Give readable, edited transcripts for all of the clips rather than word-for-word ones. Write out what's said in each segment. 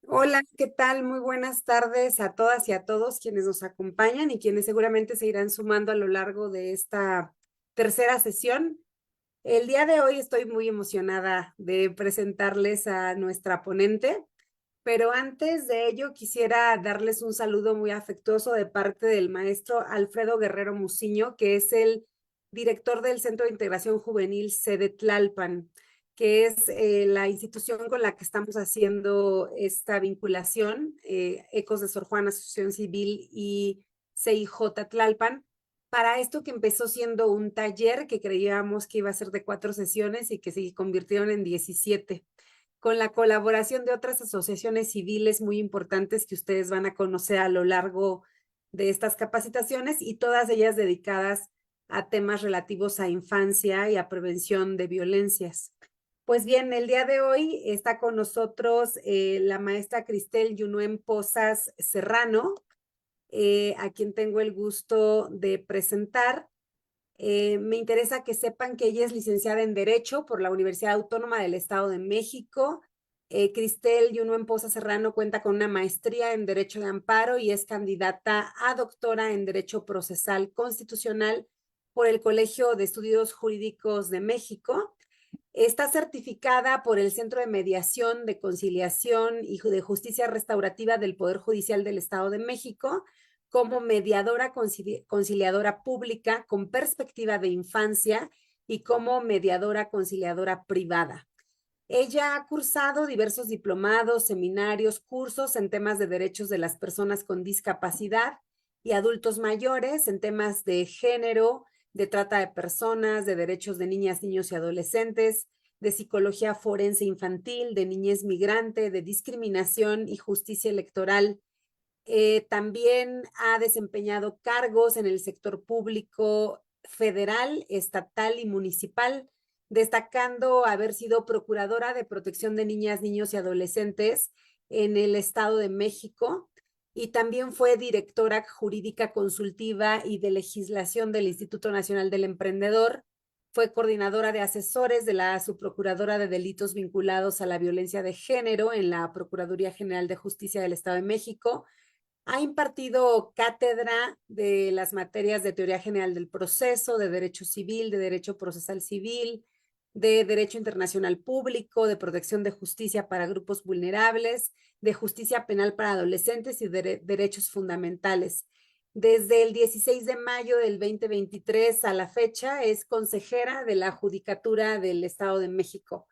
Hola, ¿qué tal? Muy buenas tardes a todas y a todos quienes nos acompañan y quienes seguramente se irán sumando a lo largo de esta tercera sesión. El día de hoy estoy muy emocionada de presentarles a nuestra ponente, pero antes de ello quisiera darles un saludo muy afectuoso de parte del maestro Alfredo Guerrero Muciño, que es el director del Centro de Integración Juvenil sede Tlalpan, que es la institución con la que estamos haciendo esta vinculación, Ecos de Sor Juana, Asociación Civil y CIJ Tlalpan, para esto que empezó siendo un taller que creíamos que iba a ser de 4 sesiones y que se convirtieron en 17, con la colaboración de otras asociaciones civiles muy importantes que ustedes van a conocer a lo largo de estas capacitaciones y todas ellas dedicadas a temas relativos a infancia y a prevención de violencias. Pues bien, el día de hoy está con nosotros la maestra Cristel Yunuen Posas Serrano, a quien tengo el gusto de presentar. Me interesa que sepan que ella es licenciada en Derecho por la Universidad Autónoma del Estado de México. Cristel Yunuen Poza Serrano cuenta con una maestría en Derecho de Amparo y es candidata a doctora en Derecho Procesal Constitucional por el Colegio de Estudios Jurídicos de México. Está certificada por el Centro de Mediación, de Conciliación y de Justicia Restaurativa del Poder Judicial del Estado de México como mediadora conciliadora pública con perspectiva de infancia y como mediadora conciliadora privada. Ella ha cursado diversos diplomados, seminarios, cursos en temas de derechos de las personas con discapacidad y adultos mayores, en temas de género, de trata de personas, de derechos de niñas, niños y adolescentes, de psicología forense infantil, de niñez migrante, de discriminación y justicia electoral. También ha desempeñado cargos en el sector público federal, estatal y municipal, destacando haber sido procuradora de protección de niñas, niños y adolescentes en el Estado de México y también fue directora jurídica consultiva y de legislación del Instituto Nacional del Emprendedor. Fue coordinadora de asesores de la subprocuradora de delitos vinculados a la violencia de género en la Procuraduría General de Justicia del Estado de México. Ha impartido cátedra de las materias de Teoría General del Proceso, de Derecho Civil, de Derecho Procesal Civil, de Derecho Internacional Público, de Protección de Justicia para Grupos Vulnerables, de Justicia Penal para Adolescentes y de Derechos Fundamentales. Desde el 16 de mayo del 2023 a la fecha es consejera de la Judicatura del Estado de México.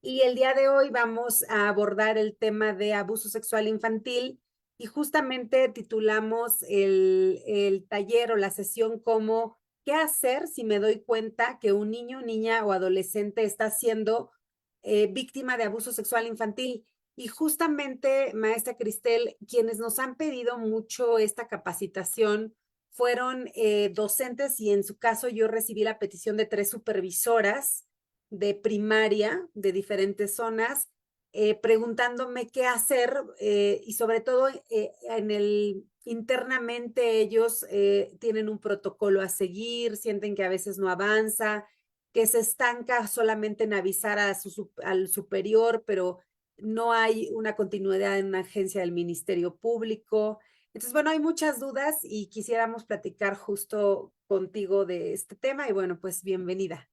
Y el día de hoy vamos a abordar el tema de abuso sexual infantil y justamente titulamos el taller o la sesión como ¿qué hacer si me doy cuenta que un niño, niña o adolescente está siendo víctima de abuso sexual infantil? Y justamente, maestra Cristel, quienes nos han pedido mucho esta capacitación fueron docentes y en su caso yo recibí la petición de 3 supervisoras de primaria de diferentes zonas preguntándome qué hacer y sobre todo internamente ellos tienen un protocolo a seguir, sienten que a veces no avanza, que se estanca solamente en avisar al superior, pero no hay una continuidad en una agencia del Ministerio Público. Entonces, bueno, hay muchas dudas y quisiéramos platicar justo contigo de este tema y bueno, pues bienvenida.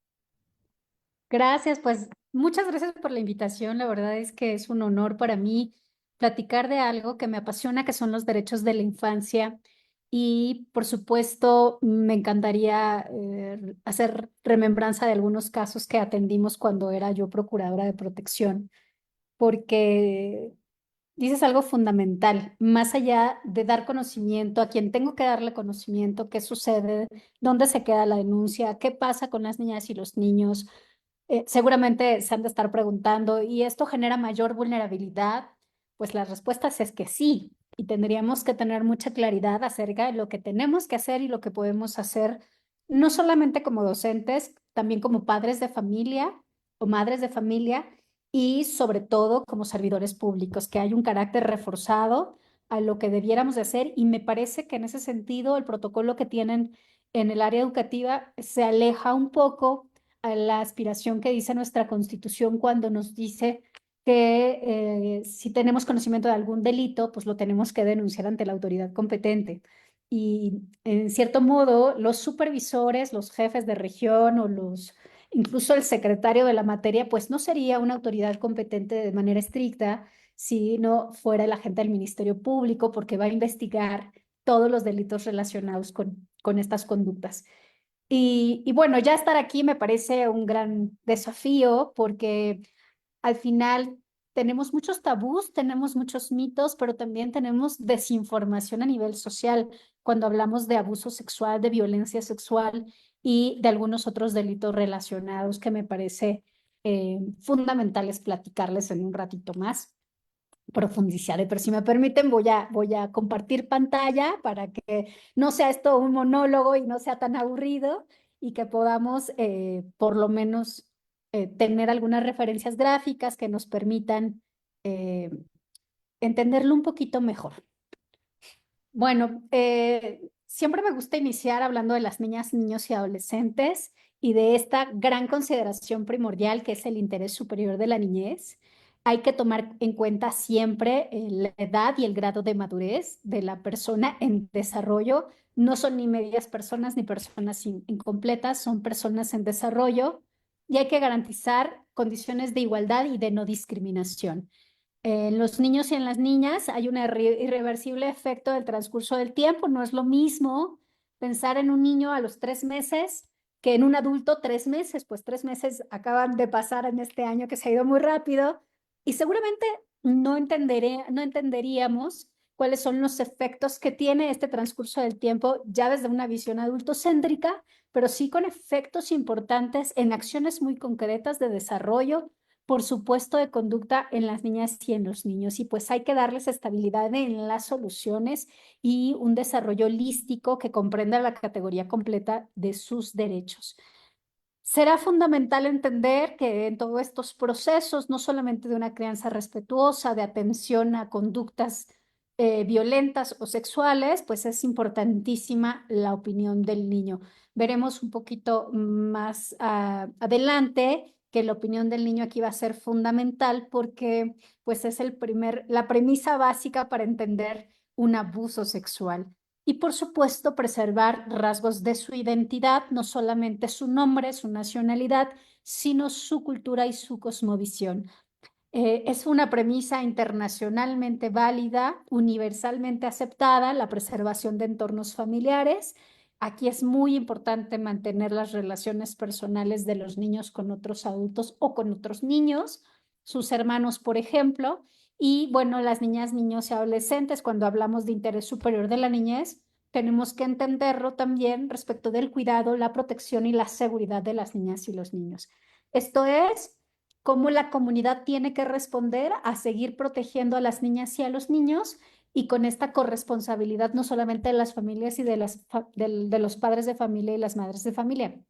Gracias, pues muchas gracias por la invitación. La verdad es que es un honor para mí platicar de algo que me apasiona, que son los derechos de la infancia. Y por supuesto, me encantaría hacer remembranza de algunos casos que atendimos cuando era yo procuradora de protección, porque dices algo fundamental, más allá de dar conocimiento a quien tengo que darle conocimiento, qué sucede, dónde se queda la denuncia, qué pasa con las niñas y los niños. Seguramente se han de estar preguntando, ¿y esto genera mayor vulnerabilidad? Pues la respuesta es que sí, y tendríamos que tener mucha claridad acerca de lo que tenemos que hacer y lo que podemos hacer, no solamente como docentes, también como padres de familia o madres de familia y sobre todo como servidores públicos, que hay un carácter reforzado a lo que debiéramos de hacer y me parece que en ese sentido el protocolo que tienen en el área educativa se aleja un poco a la aspiración que dice nuestra Constitución cuando nos dice que si tenemos conocimiento de algún delito, pues lo tenemos que denunciar ante la autoridad competente. Y en cierto modo, los supervisores, los jefes de región o incluso el secretario de la materia, pues no sería una autoridad competente de manera estricta si no fuera el agente del Ministerio Público, porque va a investigar todos los delitos relacionados con estas conductas. Y bueno, ya estar aquí me parece un gran desafío porque al final tenemos muchos tabús, tenemos muchos mitos, pero también tenemos desinformación a nivel social cuando hablamos de abuso sexual, de violencia sexual y de algunos otros delitos relacionados que me parece fundamentales platicarles en un ratito más, profundizar. Pero si me permiten, voy a compartir pantalla para que no sea esto un monólogo y no sea tan aburrido y que podamos por lo menos tener algunas referencias gráficas que nos permitan eh, entenderlo un poquito mejor. Bueno, siempre me gusta iniciar hablando de las niñas, niños y adolescentes y de esta gran consideración primordial que es el interés superior de la niñez. Hay que tomar en cuenta siempre la edad y el grado de madurez de la persona en desarrollo. No son ni medias personas ni personas incompletas, son personas en desarrollo y hay que garantizar condiciones de igualdad y de no discriminación. En los niños y en las niñas hay un irreversible efecto del transcurso del tiempo. No es lo mismo pensar en un niño a los 3 meses que en un adulto 3 meses. Pues 3 meses acaban de pasar en este año que se ha ido muy rápido y seguramente no entenderíamos cuáles son los efectos que tiene este transcurso del tiempo ya desde una visión adultocéntrica, pero sí con efectos importantes en acciones muy concretas de desarrollo, por supuesto, de conducta en las niñas y en los niños. Y pues hay que darles estabilidad en las soluciones y un desarrollo holístico que comprenda la categoría completa de sus derechos. Será fundamental entender que en todos estos procesos, no solamente de una crianza respetuosa, de atención a conductas violentas o sexuales, pues es importantísima la opinión del niño. Veremos un poquito más adelante que la opinión del niño aquí va a ser fundamental porque pues es la premisa básica para entender un abuso sexual. Y por supuesto, preservar rasgos de su identidad, no solamente su nombre, su nacionalidad, sino su cultura y su cosmovisión. Es una premisa internacionalmente válida, universalmente aceptada, la preservación de entornos familiares. Aquí es muy importante mantener las relaciones personales de los niños con otros adultos o con otros niños, sus hermanos, por ejemplo. Y bueno, las niñas, niños y adolescentes, cuando hablamos de interés superior de la niñez, tenemos que entenderlo también respecto del cuidado, la protección y la seguridad de las niñas y los niños. Esto es cómo la comunidad tiene que responder a seguir protegiendo a las niñas y a los niños y con esta corresponsabilidad no solamente de las familias y de los padres de familia y las madres de familia,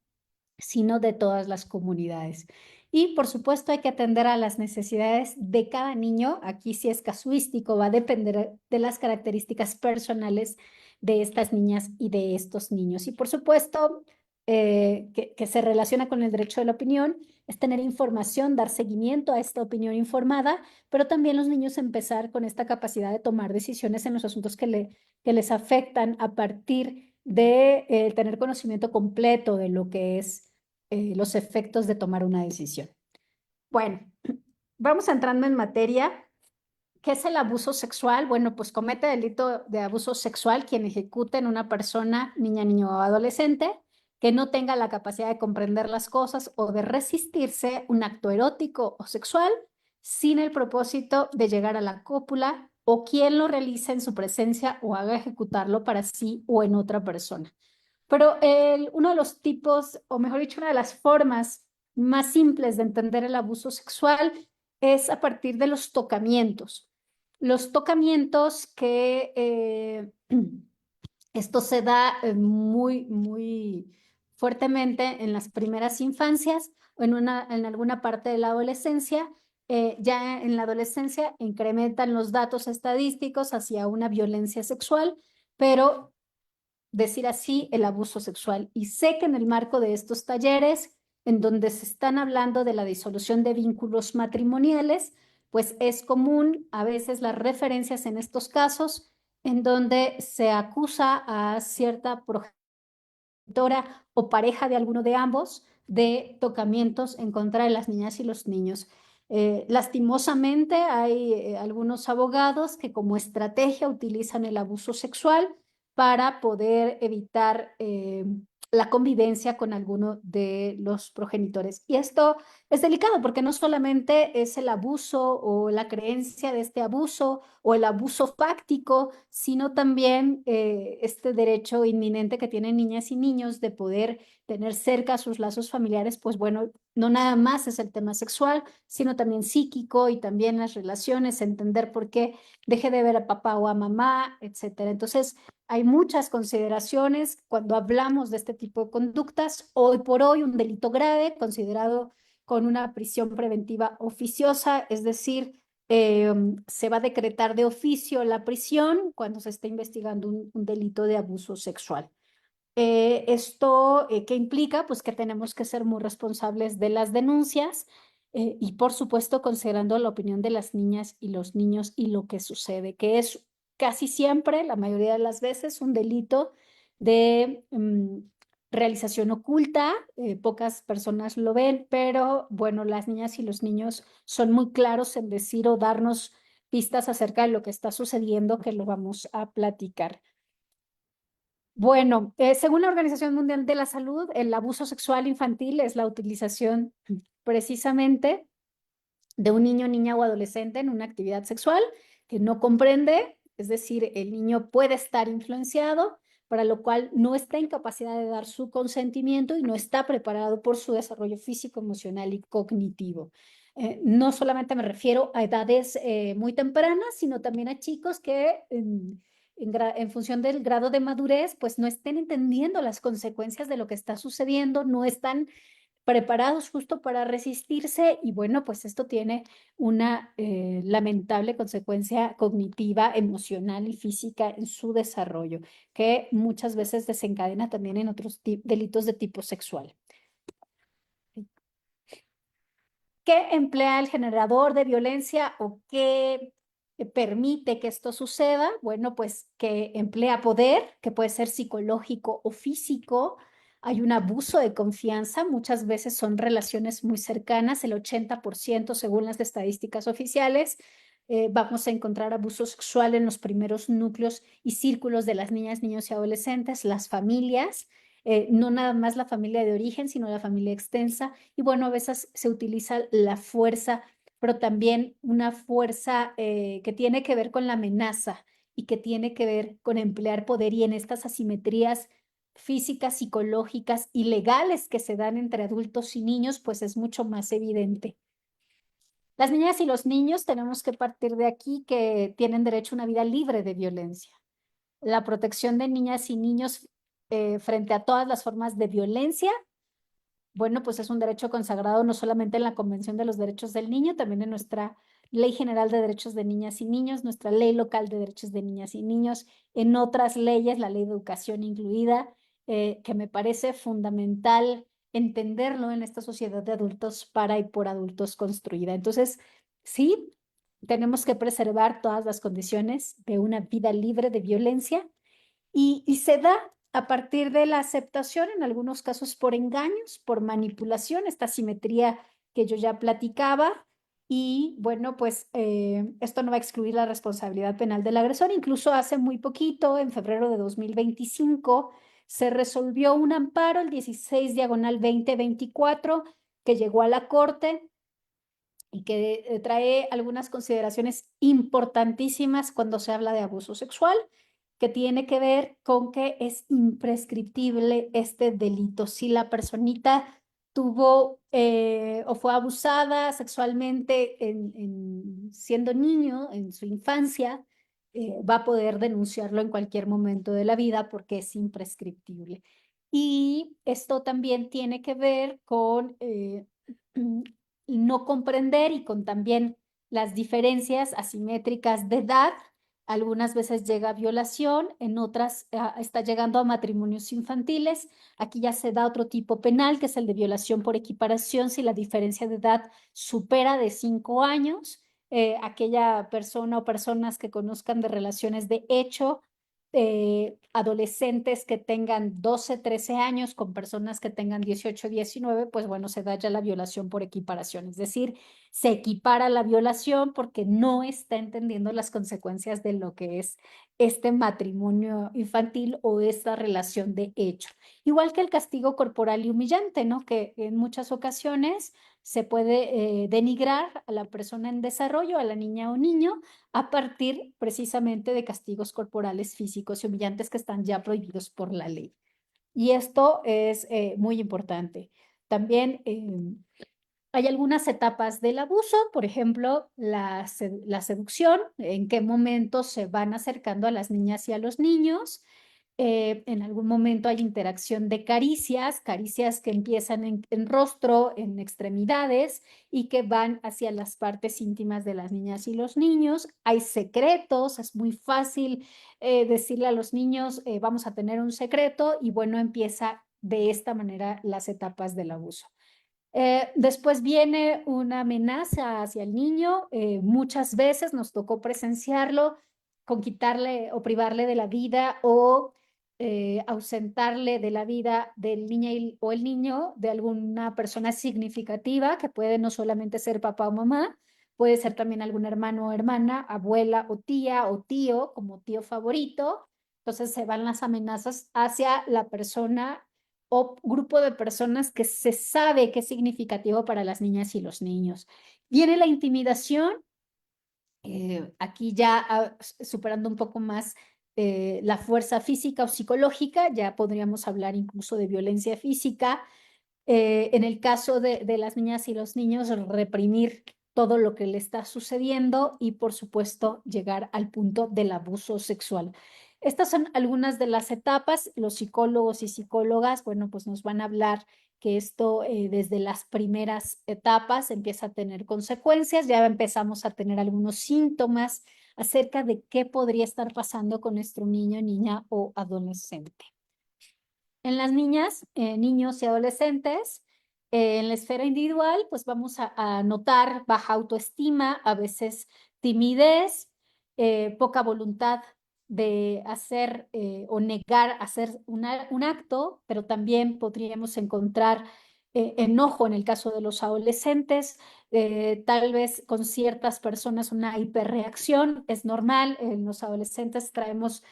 sino de todas las comunidades. Y por supuesto hay que atender a las necesidades de cada niño. Aquí sí es casuístico, va a depender de las características personales de estas niñas y de estos niños. Y por supuesto, que se relaciona con el derecho de la opinión, es tener información, dar seguimiento a esta opinión informada, pero también los niños empezar con esta capacidad de tomar decisiones en los asuntos que les afectan a partir de tener conocimiento completo de lo que es los efectos de tomar una decisión. Bueno, vamos entrando en materia. ¿Qué es el abuso sexual? Bueno, pues comete delito de abuso sexual quien ejecute en una persona, niña, niño o adolescente, que no tenga la capacidad de comprender las cosas o de resistirse un acto erótico o sexual sin el propósito de llegar a la cópula o quien lo realice en su presencia o haga ejecutarlo para sí o en otra persona. Pero uno de los tipos, o mejor dicho, una de las formas más simples de entender el abuso sexual es a partir de los tocamientos. Los tocamientos que esto se da muy, muy fuertemente en las primeras infancias o en alguna parte de la adolescencia. Ya en la adolescencia incrementan los datos estadísticos hacia una violencia sexual, pero decir así el abuso sexual. Y sé que en el marco de estos talleres, en donde se están hablando de la disolución de vínculos matrimoniales, pues es común a veces las referencias en estos casos en donde se acusa a cierta progenitora o pareja de alguno de ambos de tocamientos en contra de las niñas y los niños. Lastimosamente hay algunos abogados que como estrategia utilizan el abuso sexual para poder evitar la convivencia con alguno de los progenitores. Y esto es delicado porque no solamente es el abuso o la creencia de este abuso o el abuso fáctico, sino también este derecho inminente que tienen niñas y niños de poder tener cerca sus lazos familiares, pues bueno, no nada más es el tema sexual, sino también psíquico y también las relaciones, entender por qué dejé de ver a papá o a mamá, etcétera. Entonces, hay muchas consideraciones cuando hablamos de este tipo de conductas. Hoy por hoy, un delito grave considerado con una prisión preventiva oficiosa, es decir, se va a decretar de oficio la prisión cuando se esté investigando un delito de abuso sexual. Esto, ¿qué implica? Pues que tenemos que ser muy responsables de las denuncias y, por supuesto, considerando la opinión de las niñas y los niños y lo que sucede, que es casi siempre, la mayoría de las veces, un delito de realización oculta. Pocas personas lo ven, pero bueno, las niñas y los niños son muy claros en decir o darnos pistas acerca de lo que está sucediendo, que lo vamos a platicar. Bueno, según la Organización Mundial de la Salud, el abuso sexual infantil es la utilización precisamente de un niño, niña o adolescente en una actividad sexual que no comprende, es decir, el niño puede estar influenciado, para lo cual no está en capacidad de dar su consentimiento y no está preparado por su desarrollo físico, emocional y cognitivo. No solamente me refiero a edades muy tempranas, sino también a chicos que en función del grado de madurez, pues no estén entendiendo las consecuencias de lo que está sucediendo, no están preparados justo para resistirse y bueno, pues esto tiene una lamentable consecuencia cognitiva, emocional y física en su desarrollo, que muchas veces desencadena también en otros delitos de tipo sexual. ¿Qué emplea el generador de violencia o qué permite que esto suceda? Bueno, pues que emplea poder, que puede ser psicológico o físico. Hay un abuso de confianza, muchas veces son relaciones muy cercanas, el 80% según las estadísticas oficiales. Vamos a encontrar abuso sexual en los primeros núcleos y círculos de las niñas, niños y adolescentes, las familias. No nada más la familia de origen, sino la familia extensa. Y bueno, a veces se utiliza la fuerza, pero también una fuerza que tiene que ver con la amenaza y que tiene que ver con emplear poder y en estas asimetrías físicas, psicológicas y legales que se dan entre adultos y niños, pues es mucho más evidente. Las niñas y los niños tenemos que partir de aquí que tienen derecho a una vida libre de violencia. La protección de niñas y niños frente a todas las formas de violencia, bueno, pues es un derecho consagrado no solamente en la Convención de los Derechos del Niño, también en nuestra Ley General de Derechos de Niñas y Niños, nuestra Ley Local de Derechos de Niñas y Niños, en otras leyes, la Ley de Educación incluida, que me parece fundamental entenderlo en esta sociedad de adultos para y por adultos construida. Entonces, sí, tenemos que preservar todas las condiciones de una vida libre de violencia y se da a partir de la aceptación, en algunos casos por engaños, por manipulación, esta simetría que yo ya platicaba. Y bueno, pues esto no va a excluir la responsabilidad penal del agresor. Incluso hace muy poquito, en febrero de 2025, se resolvió un amparo, el 16/2024, que llegó a la Corte y que trae algunas consideraciones importantísimas cuando se habla de abuso sexual, que tiene que ver con que es imprescriptible este delito. Si la personita tuvo o fue abusada sexualmente siendo niño, en su infancia, va a poder denunciarlo en cualquier momento de la vida porque es imprescriptible. Y esto también tiene que ver con no comprender y con también las diferencias asimétricas de edad. Algunas veces llega a violación, en otras está llegando a matrimonios infantiles. Aquí ya se da otro tipo penal, que es el de violación por equiparación, si la diferencia de edad supera de 5 años. aquella persona o personas que conozcan de relaciones de hecho, adolescentes que tengan 12, 13 años con personas que tengan 18, 19, pues bueno, se da ya la violación por equiparación. Es decir, se equipara la violación porque no está entendiendo las consecuencias de lo que es este matrimonio infantil o esta relación de hecho. Igual que el castigo corporal y humillante, ¿no? Que en muchas ocasiones se puede denigrar a la persona en desarrollo, a la niña o niño, a partir precisamente de castigos corporales físicos y humillantes que están ya prohibidos por la ley. Y esto es muy importante. También hay algunas etapas del abuso, por ejemplo, la seducción, en qué momento se van acercando a las niñas y a los niños. En algún momento hay interacción de caricias, caricias que empiezan en rostro, en extremidades y que van hacia las partes íntimas de las niñas y los niños. Hay secretos, es muy fácil decirle a los niños, vamos a tener un secreto y bueno, empieza de esta manera las etapas del abuso. Después viene una amenaza hacia el niño. Muchas veces nos tocó presenciarlo con quitarle o privarle de la vida o ausentarle de la vida del niño o el niño de alguna persona significativa, que puede no solamente ser papá o mamá, puede ser también algún hermano o hermana, abuela o tía o tío, como tío favorito. Entonces se van las amenazas hacia la persona o grupo de personas que se sabe que es significativo para las niñas y los niños. Viene la intimidación, aquí ya superando un poco más la fuerza física o psicológica, ya podríamos hablar incluso de violencia física. En el caso de las niñas y los niños, reprimir todo lo que le está sucediendo y, por supuesto, llegar al punto del abuso sexual. Estas son algunas de las etapas. Los psicólogos y psicólogas, bueno, pues nos van a hablar que esto desde las primeras etapas empieza a tener consecuencias. Ya empezamos a tener algunos síntomas acerca de qué podría estar pasando con nuestro niño, niña o adolescente. En las niñas, niños y adolescentes, en la esfera individual, pues vamos a notar baja autoestima, a veces timidez, poca voluntad de hacer o negar hacer un acto, pero también podríamos encontrar enojo en el caso de los adolescentes, tal vez con ciertas personas una hiperreacción, es normal, en los adolescentes traemos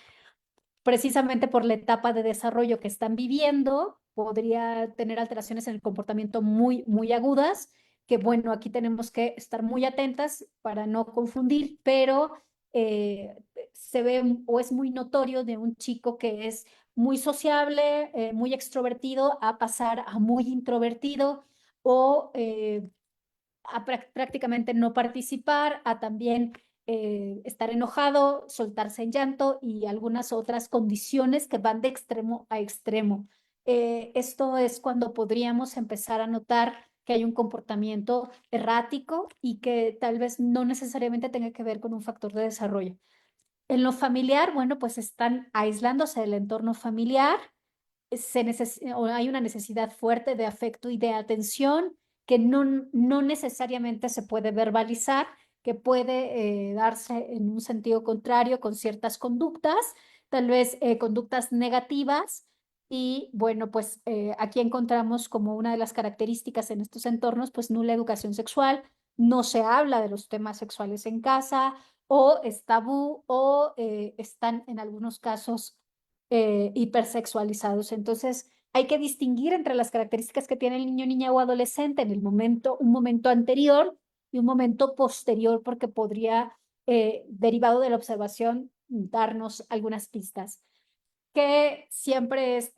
precisamente por la etapa de desarrollo que están viviendo, podría tener alteraciones en el comportamiento muy, muy agudas, que bueno, aquí tenemos que estar muy atentas para no confundir, pero se ve o es muy notorio de un chico que es muy sociable, muy extrovertido, a pasar a muy introvertido o a prácticamente no participar, a también estar enojado, soltarse en llanto y algunas otras condiciones que van de extremo a extremo. Esto es cuando podríamos empezar a notar que hay un comportamiento errático y que tal vez no necesariamente tenga que ver con un factor de desarrollo. En lo familiar, bueno, pues están aislándose del entorno familiar, o hay una necesidad fuerte de afecto y de atención que no necesariamente se puede verbalizar, que puede darse en un sentido contrario con ciertas conductas, tal vez conductas negativas. Y bueno, pues aquí encontramos como una de las características en estos entornos, pues nula educación sexual, no se habla de los temas sexuales en casa o es tabú o están en algunos casos hipersexualizados. Entonces, hay que distinguir entre las características que tiene el niño, niña o adolescente en el momento, un momento anterior y un momento posterior, porque podría, derivado de la observación, darnos algunas pistas. Que siempre es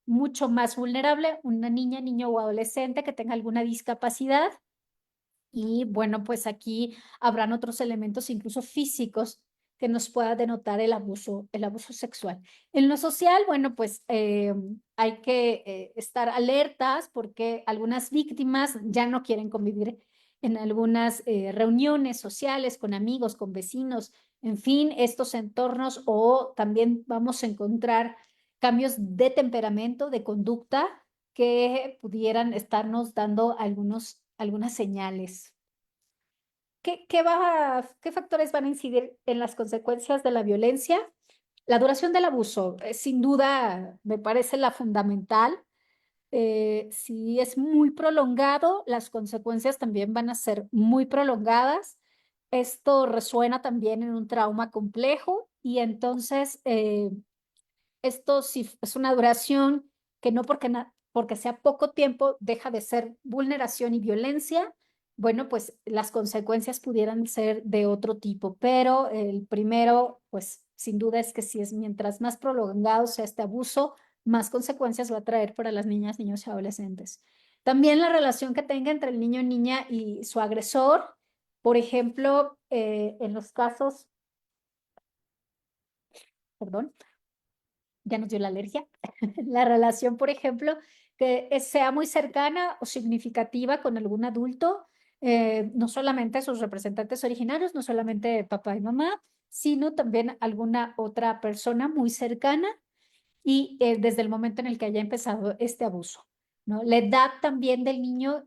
mucho más vulnerable una niña, niño o adolescente que tenga alguna discapacidad y bueno, pues aquí habrán otros elementos, incluso físicos, que nos pueda denotar el abuso sexual. En lo social, bueno, pues hay que estar alertas porque algunas víctimas ya no quieren convivir en algunas reuniones sociales con amigos, con vecinos, en fin, estos entornos, o también vamos a encontrar cambios de temperamento, de conducta que pudieran estarnos dando algunas señales. ¿Qué factores van a incidir en las consecuencias de la violencia? La duración del abuso, sin duda, me parece la fundamental. Si es muy prolongado, las consecuencias también van a ser muy prolongadas. Esto resuena también en un trauma complejo y entonces esto sí es una duración que no porque sea poco tiempo deja de ser vulneración y violencia. Bueno, pues las consecuencias pudieran ser de otro tipo, pero el primero, pues sin duda es que si es mientras más prolongado sea este abuso, más consecuencias va a traer para las niñas, niños y adolescentes. También la relación que tenga entre el niño, niña y su agresor, por ejemplo, en los casos, perdón, ya nos dio la alergia. La relación, por ejemplo, que sea muy cercana o significativa con algún adulto, no solamente sus representantes originarios, no solamente papá y mamá, sino también alguna otra persona muy cercana y desde el momento en el que haya empezado este abuso, ¿no? La edad también del niño,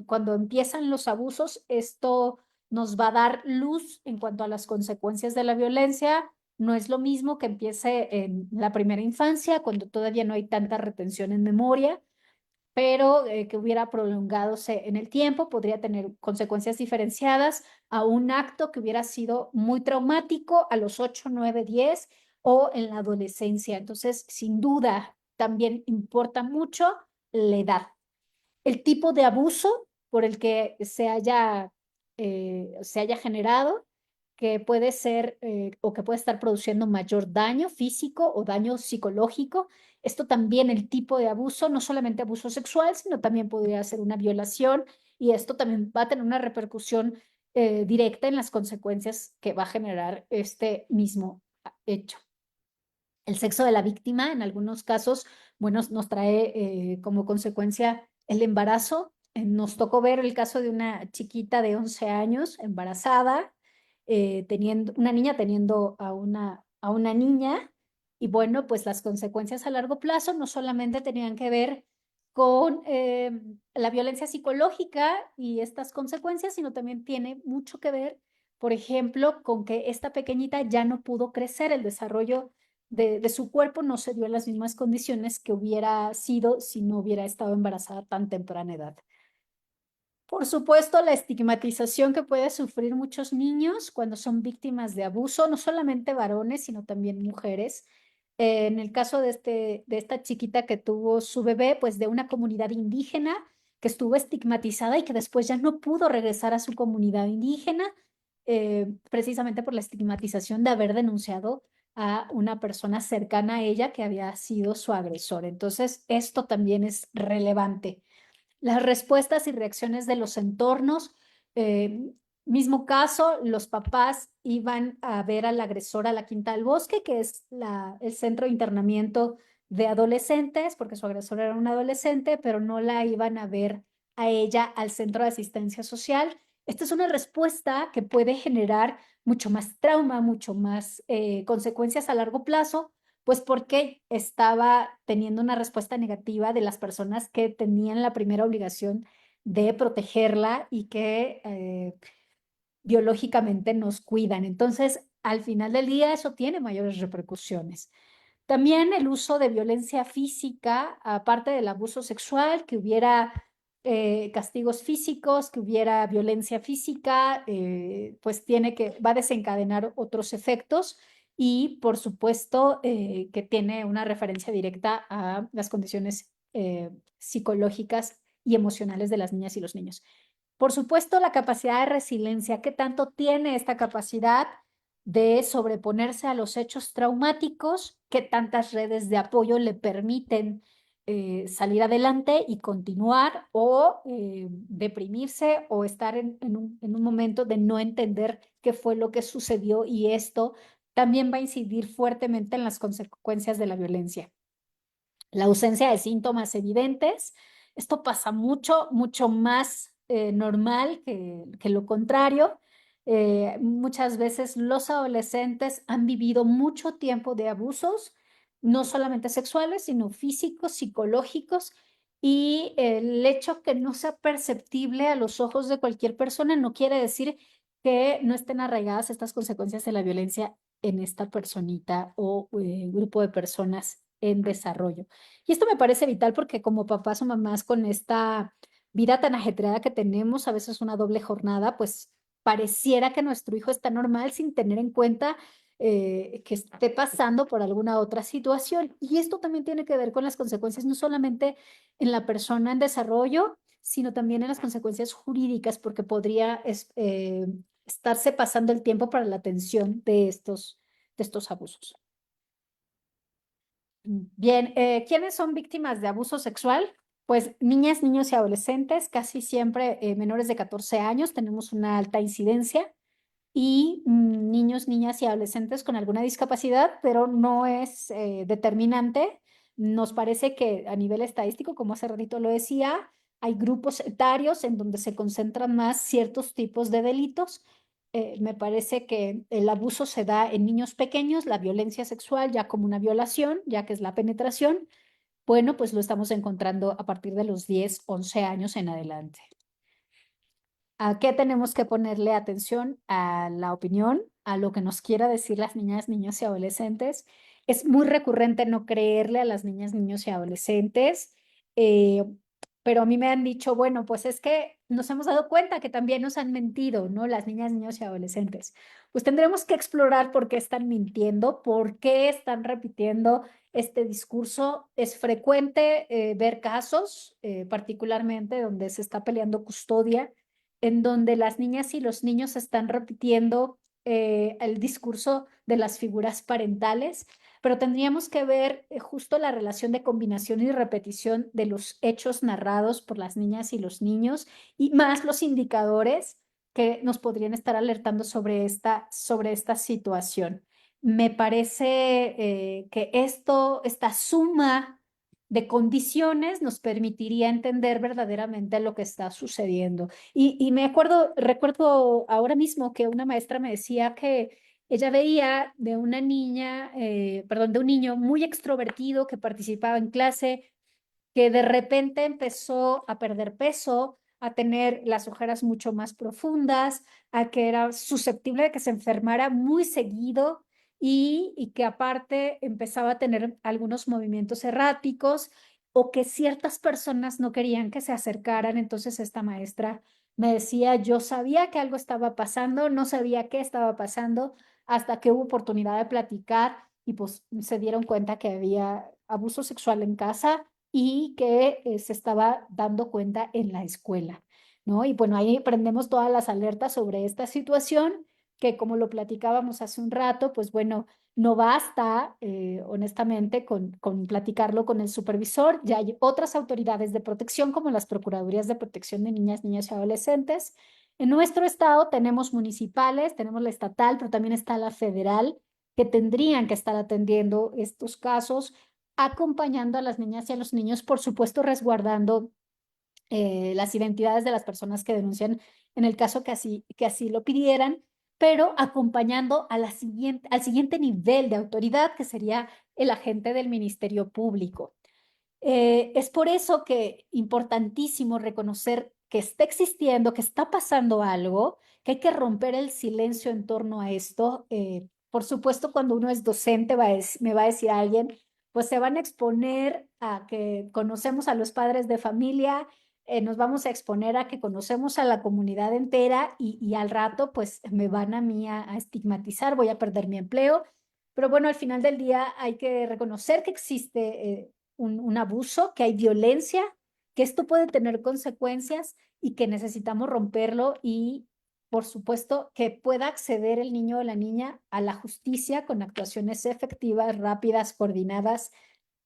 cuando empiezan los abusos, esto nos va a dar luz en cuanto a las consecuencias de la violencia. No es lo mismo que empiece en la primera infancia, cuando todavía no hay tanta retención en memoria, pero que hubiera prolongadose en el tiempo, podría tener consecuencias diferenciadas a un acto que hubiera sido muy traumático a los 8, 9, 10 o en la adolescencia. Entonces, sin duda, también importa mucho la edad, el tipo de abuso por el que se haya generado, que puede ser o que puede estar produciendo mayor daño físico o daño psicológico. Esto también, el tipo de abuso, no solamente abuso sexual, sino también podría ser una violación y esto también va a tener una repercusión directa en las consecuencias que va a generar este mismo hecho. El sexo de la víctima, en algunos casos, bueno, nos trae como consecuencia el embarazo. Nos tocó ver el caso de una chiquita de 11 años embarazada, teniendo, una niña teniendo a una niña, y bueno, pues las consecuencias a largo plazo no solamente tenían que ver con la violencia psicológica y estas consecuencias, sino también tiene mucho que ver, por ejemplo, con que esta pequeñita ya no pudo crecer, el desarrollo de su cuerpo no se dio en las mismas condiciones que hubiera sido si no hubiera estado embarazada a tan temprana edad. Por supuesto, la estigmatización que puede sufrir muchos niños cuando son víctimas de abuso, no solamente varones, sino también mujeres. En el caso de esta chiquita que tuvo su bebé, pues de una comunidad indígena que estuvo estigmatizada y que después ya no pudo regresar a su comunidad indígena, precisamente por la estigmatización de haber denunciado a una persona cercana a ella que había sido su agresor. Entonces, esto también es relevante. Las respuestas y reacciones de los entornos, eh, mismo caso, los papás iban a ver al agresor a la Quinta del Bosque, que es el centro de internamiento de adolescentes, porque su agresor era un adolescente, pero no la iban a ver a ella al centro de asistencia social. Esta es una respuesta que puede generar mucho más trauma, mucho más consecuencias a largo plazo, pues porque estaba teniendo una respuesta negativa de las personas que tenían la primera obligación de protegerla y que biológicamente nos cuidan. Entonces, al final del día, eso tiene mayores repercusiones. También el uso de violencia física, aparte del abuso sexual, que hubiera castigos físicos, que hubiera violencia física, pues va a desencadenar otros efectos y, por supuesto, que tiene una referencia directa a las condiciones psicológicas y emocionales de las niñas y los niños. Por supuesto, la capacidad de resiliencia, ¿qué tanto tiene esta capacidad de sobreponerse a los hechos traumáticos? ¿Qué tantas redes de apoyo le permiten salir adelante y continuar o deprimirse o estar en un momento de no entender qué fue lo que sucedió? Y esto también va a incidir fuertemente en las consecuencias de la violencia. La ausencia de síntomas evidentes. Esto pasa mucho, mucho más normal que lo contrario. Muchas veces los adolescentes han vivido mucho tiempo de abusos, no solamente sexuales, sino físicos, psicológicos, Y el hecho que no sea perceptible a los ojos de cualquier persona no quiere decir que no estén arraigadas estas consecuencias de la violencia en esta personita o grupo de personas en desarrollo. Y esto me parece vital porque como papás o mamás con esta vida tan ajetreada que tenemos, a veces una doble jornada, pues pareciera que nuestro hijo está normal sin tener en cuenta que esté pasando por alguna otra situación. Y esto también tiene que ver con las consecuencias, no solamente en la persona en desarrollo, sino también en las consecuencias jurídicas, porque podría estarse pasando el tiempo para la atención de estos abusos. Bien, ¿quiénes son víctimas de abuso sexual? Pues niñas, niños y adolescentes, casi siempre menores de 14 años, tenemos una alta incidencia y niños, niñas y adolescentes con alguna discapacidad, pero no es determinante. Nos parece que a nivel estadístico, como hace ratito lo decía, hay grupos etarios en donde se concentran más ciertos tipos de delitos. Me parece que el abuso se da en niños pequeños, la violencia sexual ya como una violación, ya que es la penetración. Bueno, pues lo estamos encontrando a partir de los 10, 11 años en adelante. ¿A qué tenemos que ponerle atención? A la opinión, a lo que nos quiera decir las niñas, niños y adolescentes. Es muy recurrente no creerle a las niñas, niños y adolescentes, eh, pero a mí me han dicho, bueno, pues es que nos hemos dado cuenta que también nos han mentido, ¿no? Las niñas, niños y adolescentes. Pues tendremos que explorar por qué están mintiendo, por qué están repitiendo este discurso. Es frecuente ver casos, particularmente donde se está peleando custodia en donde las niñas y los niños están repitiendo el discurso de las figuras parentales, pero tendríamos que ver justo la relación de combinación y repetición de los hechos narrados por las niñas y los niños y más los indicadores que nos podrían estar alertando sobre esta situación. Me parece que esta suma de condiciones nos permitiría entender verdaderamente lo que está sucediendo. Y recuerdo ahora mismo que una maestra me decía que ella veía de una niña, perdón, de un niño muy extrovertido que participaba en clase, que de repente empezó a perder peso, a tener las ojeras mucho más profundas, a que era susceptible de que se enfermara muy seguido y que aparte empezaba a tener algunos movimientos erráticos o que ciertas personas no querían que se acercaran. Entonces esta maestra me decía, yo sabía que algo estaba pasando, no sabía qué estaba pasando, hasta que hubo oportunidad de platicar y pues se dieron cuenta que había abuso sexual en casa y que se estaba dando cuenta en la escuela, ¿no? Y bueno, ahí prendemos todas las alertas sobre esta situación, que como lo platicábamos hace un rato, pues bueno, no basta, honestamente, con platicarlo con el supervisor. Ya hay otras autoridades de protección, como las Procuradurías de Protección de Niñas, Niños y Adolescentes. En nuestro estado tenemos municipales, tenemos la estatal, pero también está la federal, que tendrían que estar atendiendo estos casos, acompañando a las niñas y a los niños, por supuesto, resguardando las identidades de las personas que denuncian en el caso que así lo pidieran, pero acompañando a al siguiente nivel de autoridad, que sería el agente del Ministerio Público. Es por eso que importantísimo reconocer que está existiendo, que está pasando algo, que hay que romper el silencio en torno a esto. Por supuesto, cuando uno es docente, me va a decir alguien, pues se van a exponer a que conocemos a los padres de familia, nos vamos a exponer a que conocemos a la comunidad entera y al rato, pues me van a mí a estigmatizar, voy a perder mi empleo. Pero bueno, al final del día hay que reconocer que existe un abuso, que hay violencia, que esto puede tener consecuencias y que necesitamos romperlo y, por supuesto, que pueda acceder el niño o la niña a la justicia con actuaciones efectivas, rápidas, coordinadas,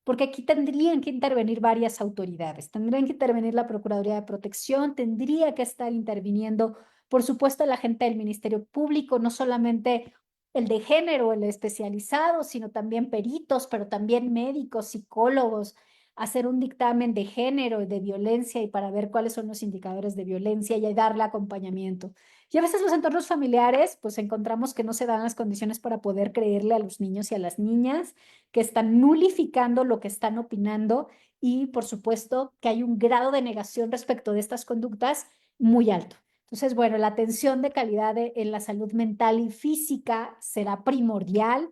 porque aquí tendrían que intervenir varias autoridades. Tendrían que intervenir la Procuraduría de Protección, tendría que estar interviniendo, por supuesto, la gente del Ministerio Público, no solamente el de género, el especializado, sino también peritos, pero también médicos, psicólogos, hacer un dictamen de género y de violencia y para ver cuáles son los indicadores de violencia y darle acompañamiento. Y a veces los entornos familiares, pues encontramos que no se dan las condiciones para poder creerle a los niños y a las niñas, que están nulificando lo que están opinando y, por supuesto, que hay un grado de negación respecto de estas conductas muy alto. Entonces, bueno, la atención de calidad en la salud mental y física será primordial.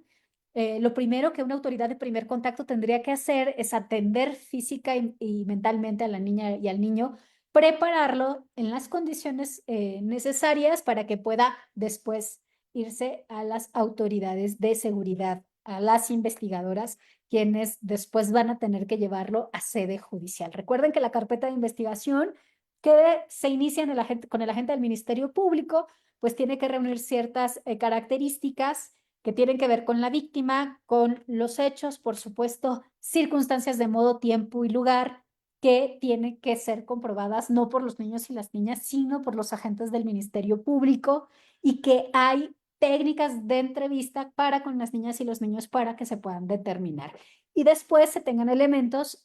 Lo primero que una autoridad de primer contacto tendría que hacer es atender física y mentalmente a la niña y al niño, prepararlo en las condiciones necesarias para que pueda después irse a las autoridades de seguridad, a las investigadoras, quienes después van a tener que llevarlo a sede judicial. Recuerden que la carpeta de investigación que se inicia con el agente del Ministerio Público, pues tiene que reunir ciertas características que tienen que ver con la víctima, con los hechos, por supuesto, circunstancias de modo, tiempo y lugar que tienen que ser comprobadas no por los niños y las niñas, sino por los agentes del Ministerio Público, y que hay técnicas de entrevista para con las niñas y los niños para que se puedan determinar. Y después se tengan elementos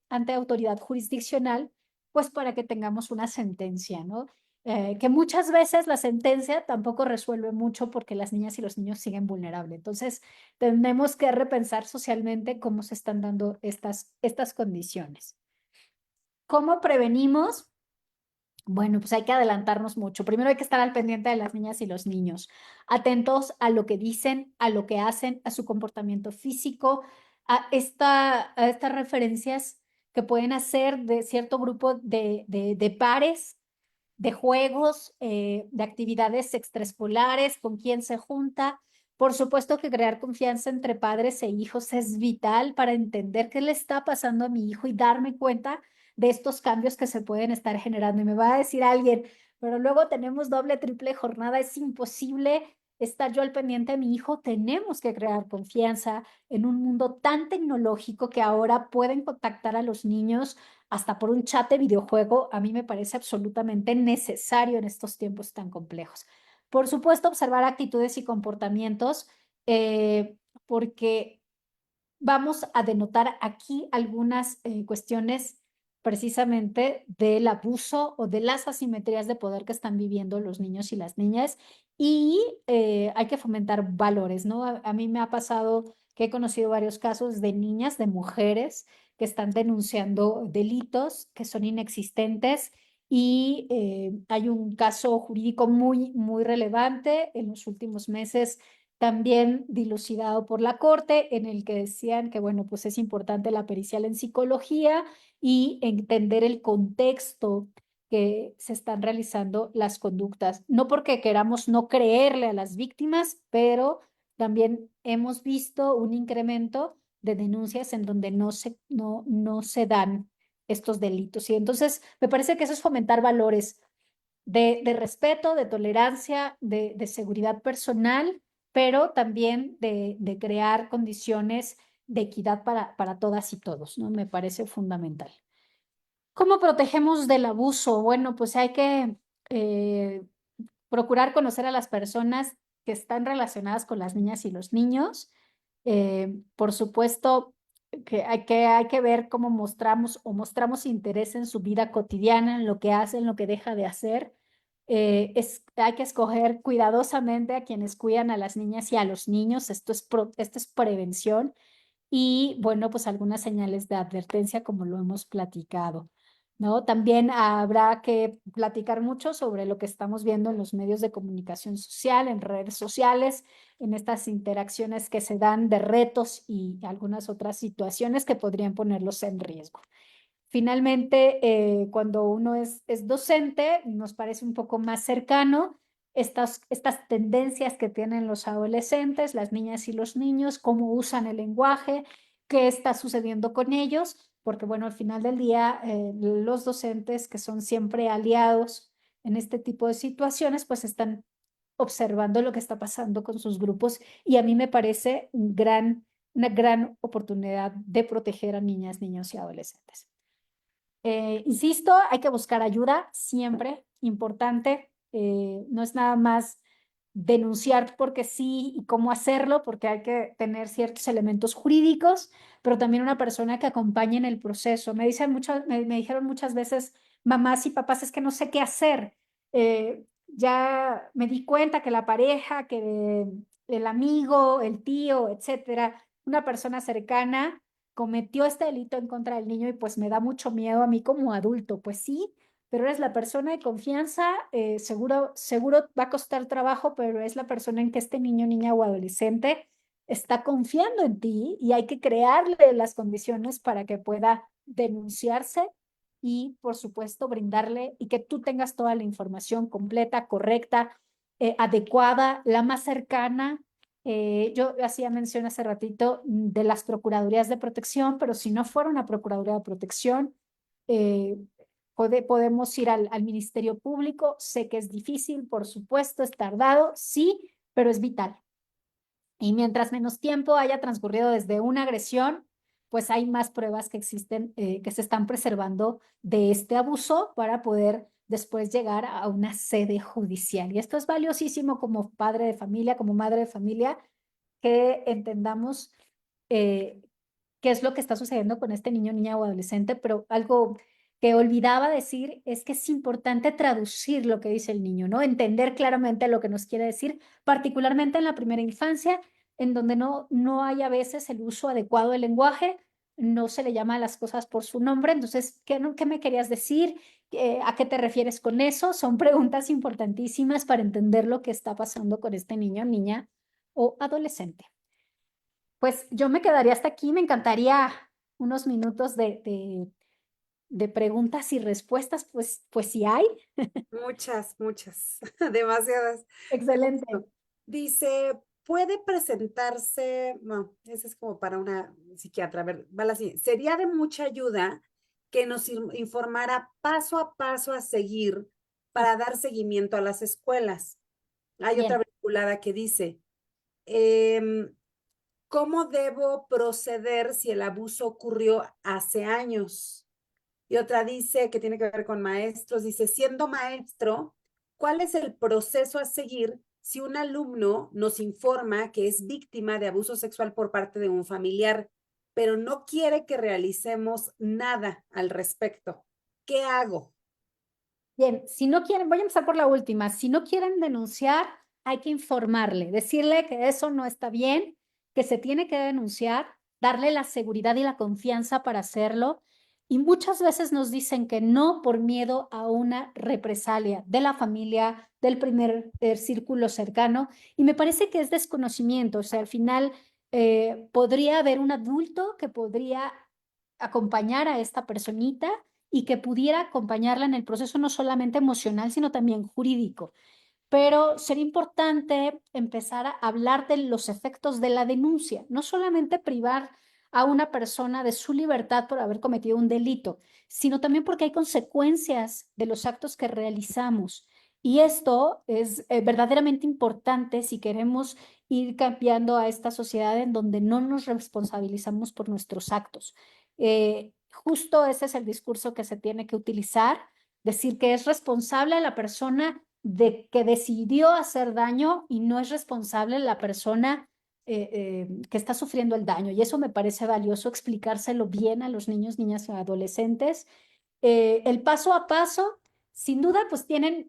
ante autoridad jurisdiccional, pues para que tengamos una sentencia, ¿no? Que muchas veces la sentencia tampoco resuelve mucho porque las niñas y los niños siguen vulnerables. Entonces, tenemos que repensar socialmente cómo se están dando estas condiciones. ¿Cómo prevenimos? Bueno, pues hay que adelantarnos mucho. Primero hay que estar al pendiente de las niñas y los niños, atentos a lo que dicen, a lo que hacen, a su comportamiento físico, a estas referencias que pueden hacer de cierto grupo de pares, de juegos, de actividades extraescolares, con quién se junta. Por supuesto que crear confianza entre padres e hijos es vital para entender qué le está pasando a mi hijo y darme cuenta de estos cambios que se pueden estar generando. Y me va a decir alguien, pero luego tenemos doble, triple jornada, es imposible estar yo al pendiente de mi hijo. Tenemos que crear confianza en un mundo tan tecnológico que ahora pueden contactar a los niños hasta por un chat de videojuego. A mí me parece absolutamente necesario en estos tiempos tan complejos. Por supuesto, observar actitudes y comportamientos, porque vamos a denotar aquí algunas cuestiones precisamente del abuso o de las asimetrías de poder que están viviendo los niños y las niñas, y hay que fomentar valores, ¿no? A mí me ha pasado que he conocido varios casos de niñas, de mujeres que están denunciando delitos que son inexistentes, y hay un caso jurídico muy, muy relevante en los últimos meses, también dilucidado por la Corte, en el que decían que, bueno, pues es importante la pericial en psicología y entender el contexto que se están realizando las conductas. No porque queramos no creerle a las víctimas, pero también hemos visto un incremento de denuncias en donde no se dan estos delitos. Y entonces me parece que eso es fomentar valores de respeto, de tolerancia, de seguridad personal, pero también de crear condiciones de equidad para todas y todos, ¿no? Me parece fundamental. ¿Cómo protegemos del abuso? Bueno, pues hay que eh, procurar conocer a las personas que están relacionadas con las niñas y los niños. Por supuesto que hay que ver cómo mostramos interés en su vida cotidiana, en lo que hace, en lo que deja de hacer. Hay que escoger cuidadosamente a quienes cuidan a las niñas y a los niños. Esto es prevención. Y bueno, pues algunas señales de advertencia, como lo hemos platicado, ¿no? También habrá que platicar mucho sobre lo que estamos viendo en los medios de comunicación social, en redes sociales, en estas interacciones que se dan de retos y algunas otras situaciones que podrían ponerlos en riesgo. Finalmente, cuando uno es docente, nos parece un poco más cercano estas tendencias que tienen los adolescentes, las niñas y los niños, cómo usan el lenguaje, qué está sucediendo con ellos, porque bueno, al final del día, los docentes, que son siempre aliados en este tipo de situaciones, pues están observando lo que está pasando con sus grupos, y a mí me parece una gran oportunidad de proteger a niñas, niños y adolescentes. Insisto, hay que buscar ayuda siempre, importante. No es nada más denunciar porque sí y cómo hacerlo, porque hay que tener ciertos elementos jurídicos, pero también una persona que acompañe en el proceso. Me dijeron muchas veces, mamás y papás, es que no sé qué hacer. Ya me di cuenta que la pareja, que el amigo, el tío, etcétera, una persona cercana cometió este delito en contra del niño y pues me da mucho miedo a mí como adulto. Pues sí, pero eres la persona de confianza, seguro va a costar trabajo, pero es la persona en que este niño, niña o adolescente está confiando en ti y hay que crearle las condiciones para que pueda denunciarse y, por supuesto, brindarle y que tú tengas toda la información completa, correcta, adecuada, la más cercana. Yo hacía mención hace ratito de las procuradurías de protección, pero si no fuera una procuraduría de protección, eh, podemos ir al Ministerio Público. Sé que es difícil, por supuesto, es tardado, sí, pero es vital. Y mientras menos tiempo haya transcurrido desde una agresión, pues hay más pruebas que existen, que se están preservando de este abuso para poder después llegar a una sede judicial. Y esto es valiosísimo como padre de familia, como madre de familia, que entendamos eh, qué es lo que está sucediendo con este niño, niña o adolescente, pero algo que olvidaba decir es que es importante traducir lo que dice el niño, ¿no? Entender claramente lo que nos quiere decir, particularmente en la primera infancia, en donde no hay a veces el uso adecuado del lenguaje, no se le llama a las cosas por su nombre. Entonces, ¿qué me querías decir? ¿A qué te refieres con eso? Son preguntas importantísimas para entender lo que está pasando con este niño, niña o adolescente. Pues yo me quedaría hasta aquí, me encantaría unos minutos de preguntas y respuestas, pues si hay. Muchas, demasiadas. Excelente. Justo. Dice, puede presentarse, no, ese es como para una psiquiatra, a ver, va así, sería de mucha ayuda que nos informara paso a paso a seguir Sí, para dar seguimiento a las escuelas. Hay otra bien, vinculada que dice, em, ¿cómo debo proceder si el abuso ocurrió hace años? Y otra dice, que tiene que ver con maestros, dice, siendo maestro, ¿cuál es el proceso a seguir si un alumno nos informa que es víctima de abuso sexual por parte de un familiar, pero no quiere que realicemos nada al respecto? ¿Qué hago? bien. Si no quieren, voy a empezar por la última. Si no quieren denunciar, hay que informarle, decirle que eso no está bien, que se tiene que denunciar, darle la seguridad y la confianza para hacerlo. Y muchas veces nos dicen que no por miedo a una represalia de la familia, del primer círculo cercano. Y me parece que es desconocimiento. O sea, al final podría haber un adulto que podría acompañar a esta personita y que pudiera acompañarla en el proceso no solamente emocional, sino también jurídico. Pero sería importante empezar a hablar de los efectos de la denuncia, no solamente privar a una persona de su libertad por haber cometido un delito, sino también porque hay consecuencias de los actos que realizamos. Y esto es verdaderamente importante si queremos ir cambiando a esta sociedad en donde no nos responsabilizamos por nuestros actos. Justo ese es el discurso que se tiene que utilizar, decir que es responsable la persona de que decidió hacer daño y no es responsable la persona que está sufriendo el daño. Y eso me parece valioso explicárselo bien a los niños, niñas y adolescentes. El paso a paso, sin duda, pues tienen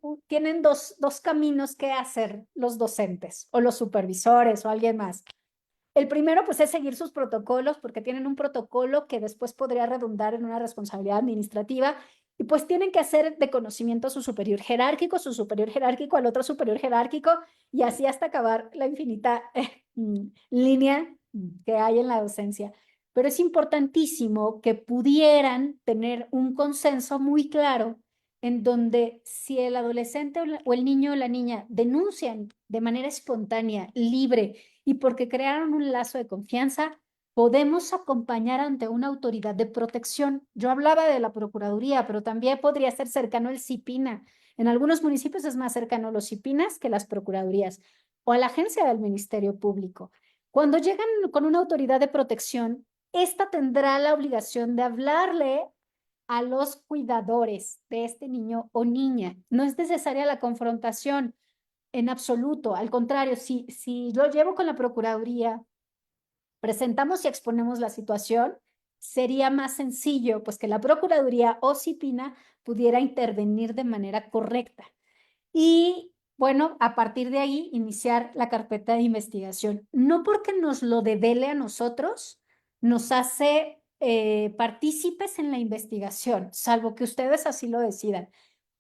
dos caminos que hacer los docentes o los supervisores o alguien más. El primero, pues, es seguir sus protocolos, porque tienen un protocolo que después podría redundar en una responsabilidad administrativa, y pues tienen que hacer de conocimiento a su superior jerárquico al otro superior jerárquico, y así hasta acabar la infinita línea que hay en la docencia. Pero es importantísimo que pudieran tener un consenso muy claro en donde si el adolescente o el niño o la niña denuncian de manera espontánea, libre, y porque crearon un lazo de confianza, podemos acompañar ante una autoridad de protección. Yo hablaba de la Procuraduría, pero también podría ser cercano el CIPINA. En algunos municipios es más cercano los CIPINAs que las Procuradurías o a la agencia del Ministerio Público. Cuando llegan con una autoridad de protección, esta tendrá la obligación de hablarle a los cuidadores de este niño o niña. No es necesaria la confrontación. en absoluto. Al contrario, si lo llevo con la Procuraduría, presentamos y exponemos la situación, sería más sencillo pues que la Procuraduría o CIPINA pudiera intervenir de manera correcta. Y bueno, a partir de ahí iniciar la carpeta de investigación. No porque nos lo devele a nosotros, nos hace partícipes en la investigación, salvo que ustedes así lo decidan.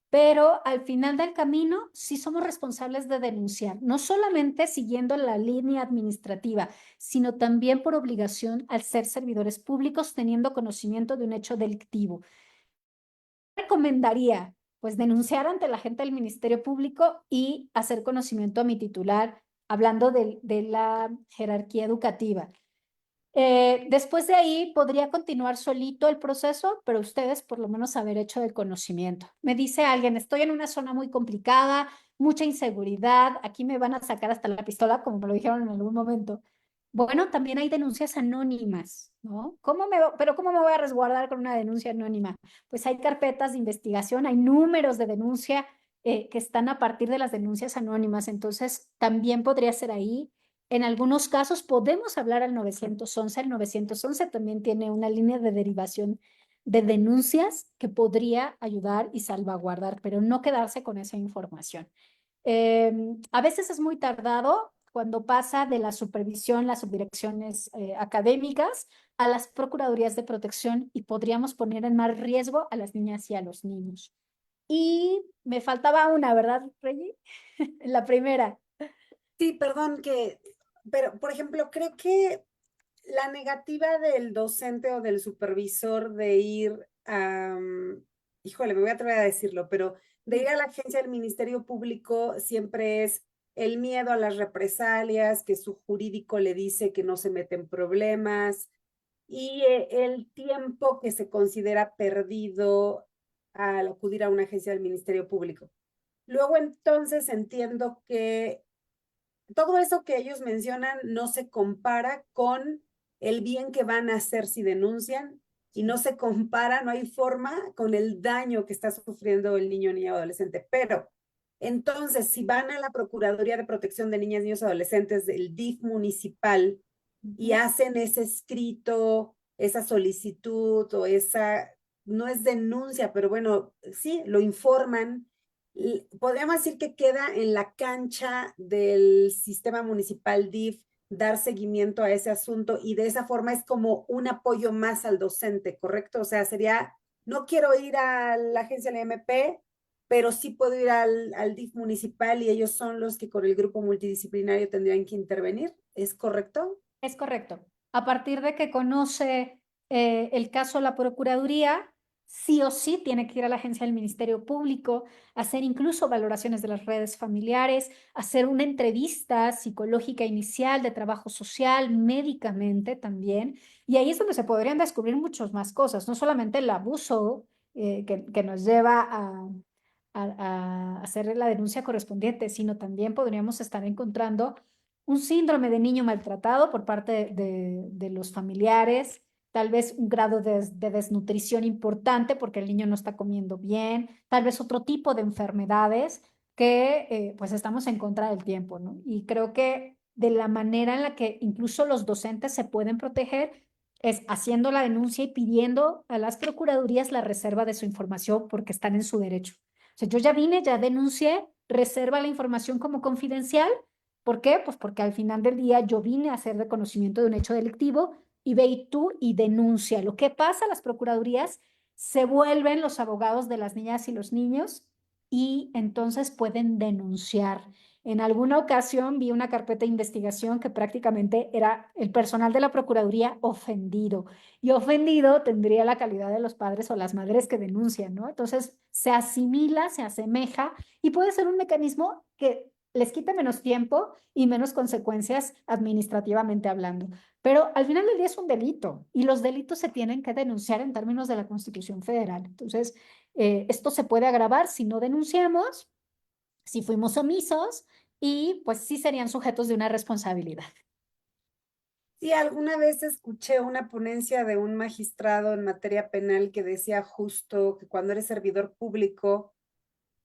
Pero al final del camino sí somos responsables de denunciar, no solamente siguiendo la línea administrativa, sino también por obligación al ser servidores públicos teniendo conocimiento de un hecho delictivo. Recomendaría pues denunciar ante la gente del Ministerio Público y hacer conocimiento a mi titular, hablando de la jerarquía educativa. Después de ahí podría continuar solito el proceso, pero ustedes por lo menos haber hecho el conocimiento. Me dice alguien, estoy en una zona muy complicada, mucha inseguridad, aquí me van a sacar hasta la pistola, como me lo dijeron en algún momento. Bueno, también hay denuncias anónimas, ¿no? Pero ¿cómo me voy a resguardar con una denuncia anónima? Pues hay carpetas de investigación, hay números de denuncia que están a partir de las denuncias anónimas, entonces también podría ser ahí. En algunos casos podemos hablar al 911. El 911 también tiene una línea de derivación de denuncias que podría ayudar y salvaguardar, pero no quedarse con esa información. A veces es muy tardado cuando pasa de la supervisión, las subdirecciones académicas a las procuradurías de protección y podríamos poner en más riesgo a las niñas y a los niños. Y me faltaba una, ¿verdad, Reggie? La primera. Sí, perdón pero por ejemplo, creo que la negativa del docente o del supervisor de ir a, híjole, me voy a atrever a decirlo, pero de ir a la agencia del Ministerio Público siempre es el miedo a las represalias, que su jurídico le dice que no se mete en problemas y el tiempo que se considera perdido al acudir a una agencia del Ministerio Público. Luego entonces entiendo que todo eso que ellos mencionan no se compara con el bien que van a hacer si denuncian y no se compara, no hay forma con el daño que está sufriendo el niño, niña o adolescente. Pero entonces, si van a la Procuraduría de Protección de Niñas, Niños y Adolescentes del DIF municipal y hacen ese escrito, esa solicitud o esa, no es denuncia, pero bueno, sí, lo informan, podríamos decir que queda en la cancha del sistema municipal DIF dar seguimiento a ese asunto y de esa forma es como un apoyo más al docente, ¿correcto? O sea, sería, no quiero ir a la agencia de la MP, pero sí puedo ir al DIF municipal y ellos son los que con el grupo multidisciplinario tendrían que intervenir, ¿es correcto? Es correcto. A partir de que conoce el caso la Procuraduría, sí o sí tiene que ir a la agencia del Ministerio Público, hacer incluso valoraciones de las redes familiares, hacer una entrevista psicológica inicial de trabajo social, médicamente también. Y ahí es donde se podrían descubrir muchas más cosas, no solamente el abuso que nos lleva a hacer la denuncia correspondiente, sino también podríamos estar encontrando un síndrome de niño maltratado por parte de los familiares, tal vez un grado de desnutrición importante porque el niño no está comiendo bien, tal vez otro tipo de enfermedades que pues estamos en contra del tiempo, ¿no? Y creo que de la manera en la que incluso los docentes se pueden proteger es haciendo la denuncia y pidiendo a las procuradurías la reserva de su información porque están en su derecho. O sea, yo ya vine, ya denuncié, reserva la información como confidencial. ¿Por qué? Pues porque al final del día yo vine a hacer reconocimiento de un hecho delictivo y ve y tú y denuncia. Lo que pasa, las procuradurías se vuelven los abogados de las niñas y los niños y entonces pueden denunciar. En alguna ocasión vi una carpeta de investigación que prácticamente era el personal de la Procuraduría ofendido. Y ofendido tendría la calidad de los padres o las madres que denuncian, ¿no? Entonces se asimila, se asemeja y puede ser un mecanismo que les quita menos tiempo y menos consecuencias administrativamente hablando. Pero al final del día es un delito y los delitos se tienen que denunciar en términos de la Constitución Federal. Entonces, esto se puede agravar si no denunciamos, si fuimos omisos y pues sí serían sujetos de una responsabilidad. Sí, alguna vez escuché una ponencia de un magistrado en materia penal que decía justo que cuando eres servidor público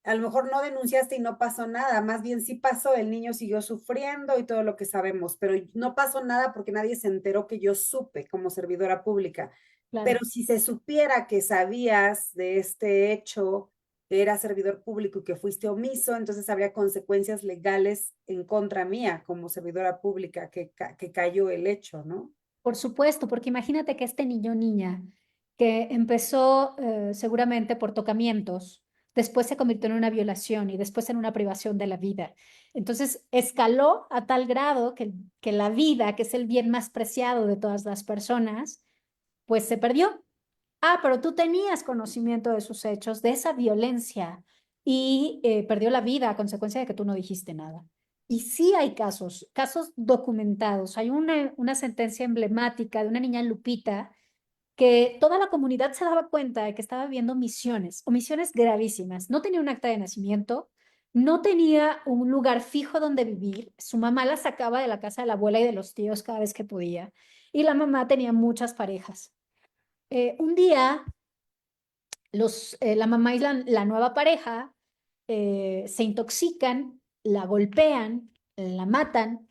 a lo mejor no denunciaste y no pasó nada, más bien sí pasó, el niño siguió sufriendo y todo lo que sabemos, pero no pasó nada porque nadie se enteró que yo supe como servidora pública. Pero Claro. si se supiera que sabías de este hecho, que eras servidor público y que fuiste omiso, entonces habría consecuencias legales en contra mía como servidora pública que cayó el hecho, ¿no? Por supuesto, porque imagínate que este niño o niña que empezó seguramente por tocamientos, después se convirtió en una violación y después en una privación de la vida. Entonces escaló a tal grado que la vida, que es el bien más preciado de todas las personas, pues se perdió. Ah, pero tú tenías conocimiento de sus hechos, de esa violencia, y perdió la vida a consecuencia de que tú no dijiste nada. Y sí hay casos, casos documentados. Hay una sentencia emblemática de una niña Lupita que toda la comunidad se daba cuenta de que estaba viendo omisiones gravísimas. No tenía un acta de nacimiento, no tenía un lugar fijo donde vivir. Su mamá la sacaba de la casa de la abuela y de los tíos cada vez que podía. Y la mamá tenía muchas parejas. Un día la mamá y la nueva pareja se intoxican, la golpean, la matan,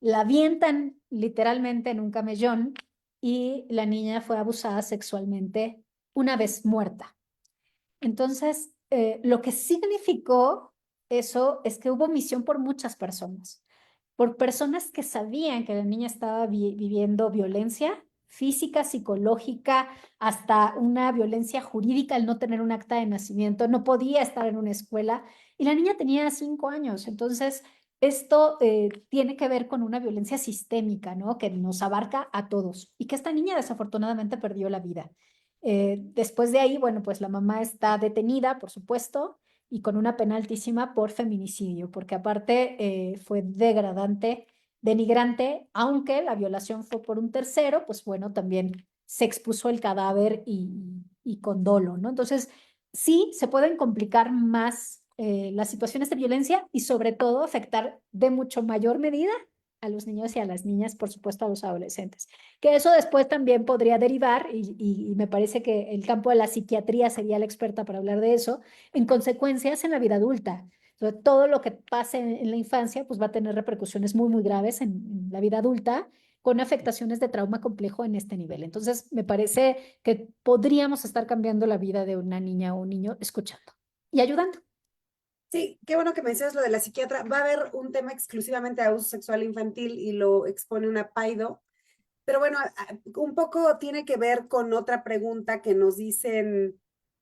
la avientan literalmente en un camellón y la niña fue abusada sexualmente una vez muerta. Entonces, lo que significó eso es que hubo omisión por muchas personas, por personas que sabían que la niña estaba viviendo violencia física, psicológica, hasta una violencia jurídica al no tener un acta de nacimiento, no podía estar en una escuela y la niña tenía 5 años. Entonces, esto tiene que ver con una violencia sistémica, ¿no? Que nos abarca a todos y que esta niña desafortunadamente perdió la vida. Después de ahí, bueno, pues la mamá está detenida, por supuesto, y con una pena altísima por feminicidio, porque aparte fue degradante, denigrante, aunque la violación fue por un tercero, pues bueno, también se expuso el cadáver y con dolo, ¿no? Entonces, sí, se pueden complicar más las situaciones de violencia y sobre todo afectar de mucho mayor medida a los niños y a las niñas, por supuesto a los adolescentes. Que eso después también podría derivar, y me parece que el campo de la psiquiatría sería la experta para hablar de eso, en consecuencias en la vida adulta. Entonces, todo lo que pase en la infancia pues va a tener repercusiones muy, muy graves en la vida adulta con afectaciones de trauma complejo en este nivel. Entonces, me parece que podríamos estar cambiando la vida de una niña o un niño escuchando y ayudando. Sí, qué bueno que mencionas lo de la psiquiatra. Va a haber un tema exclusivamente de abuso sexual infantil y lo expone una PAIDO. Pero bueno, un poco tiene que ver con otra pregunta que nos dicen,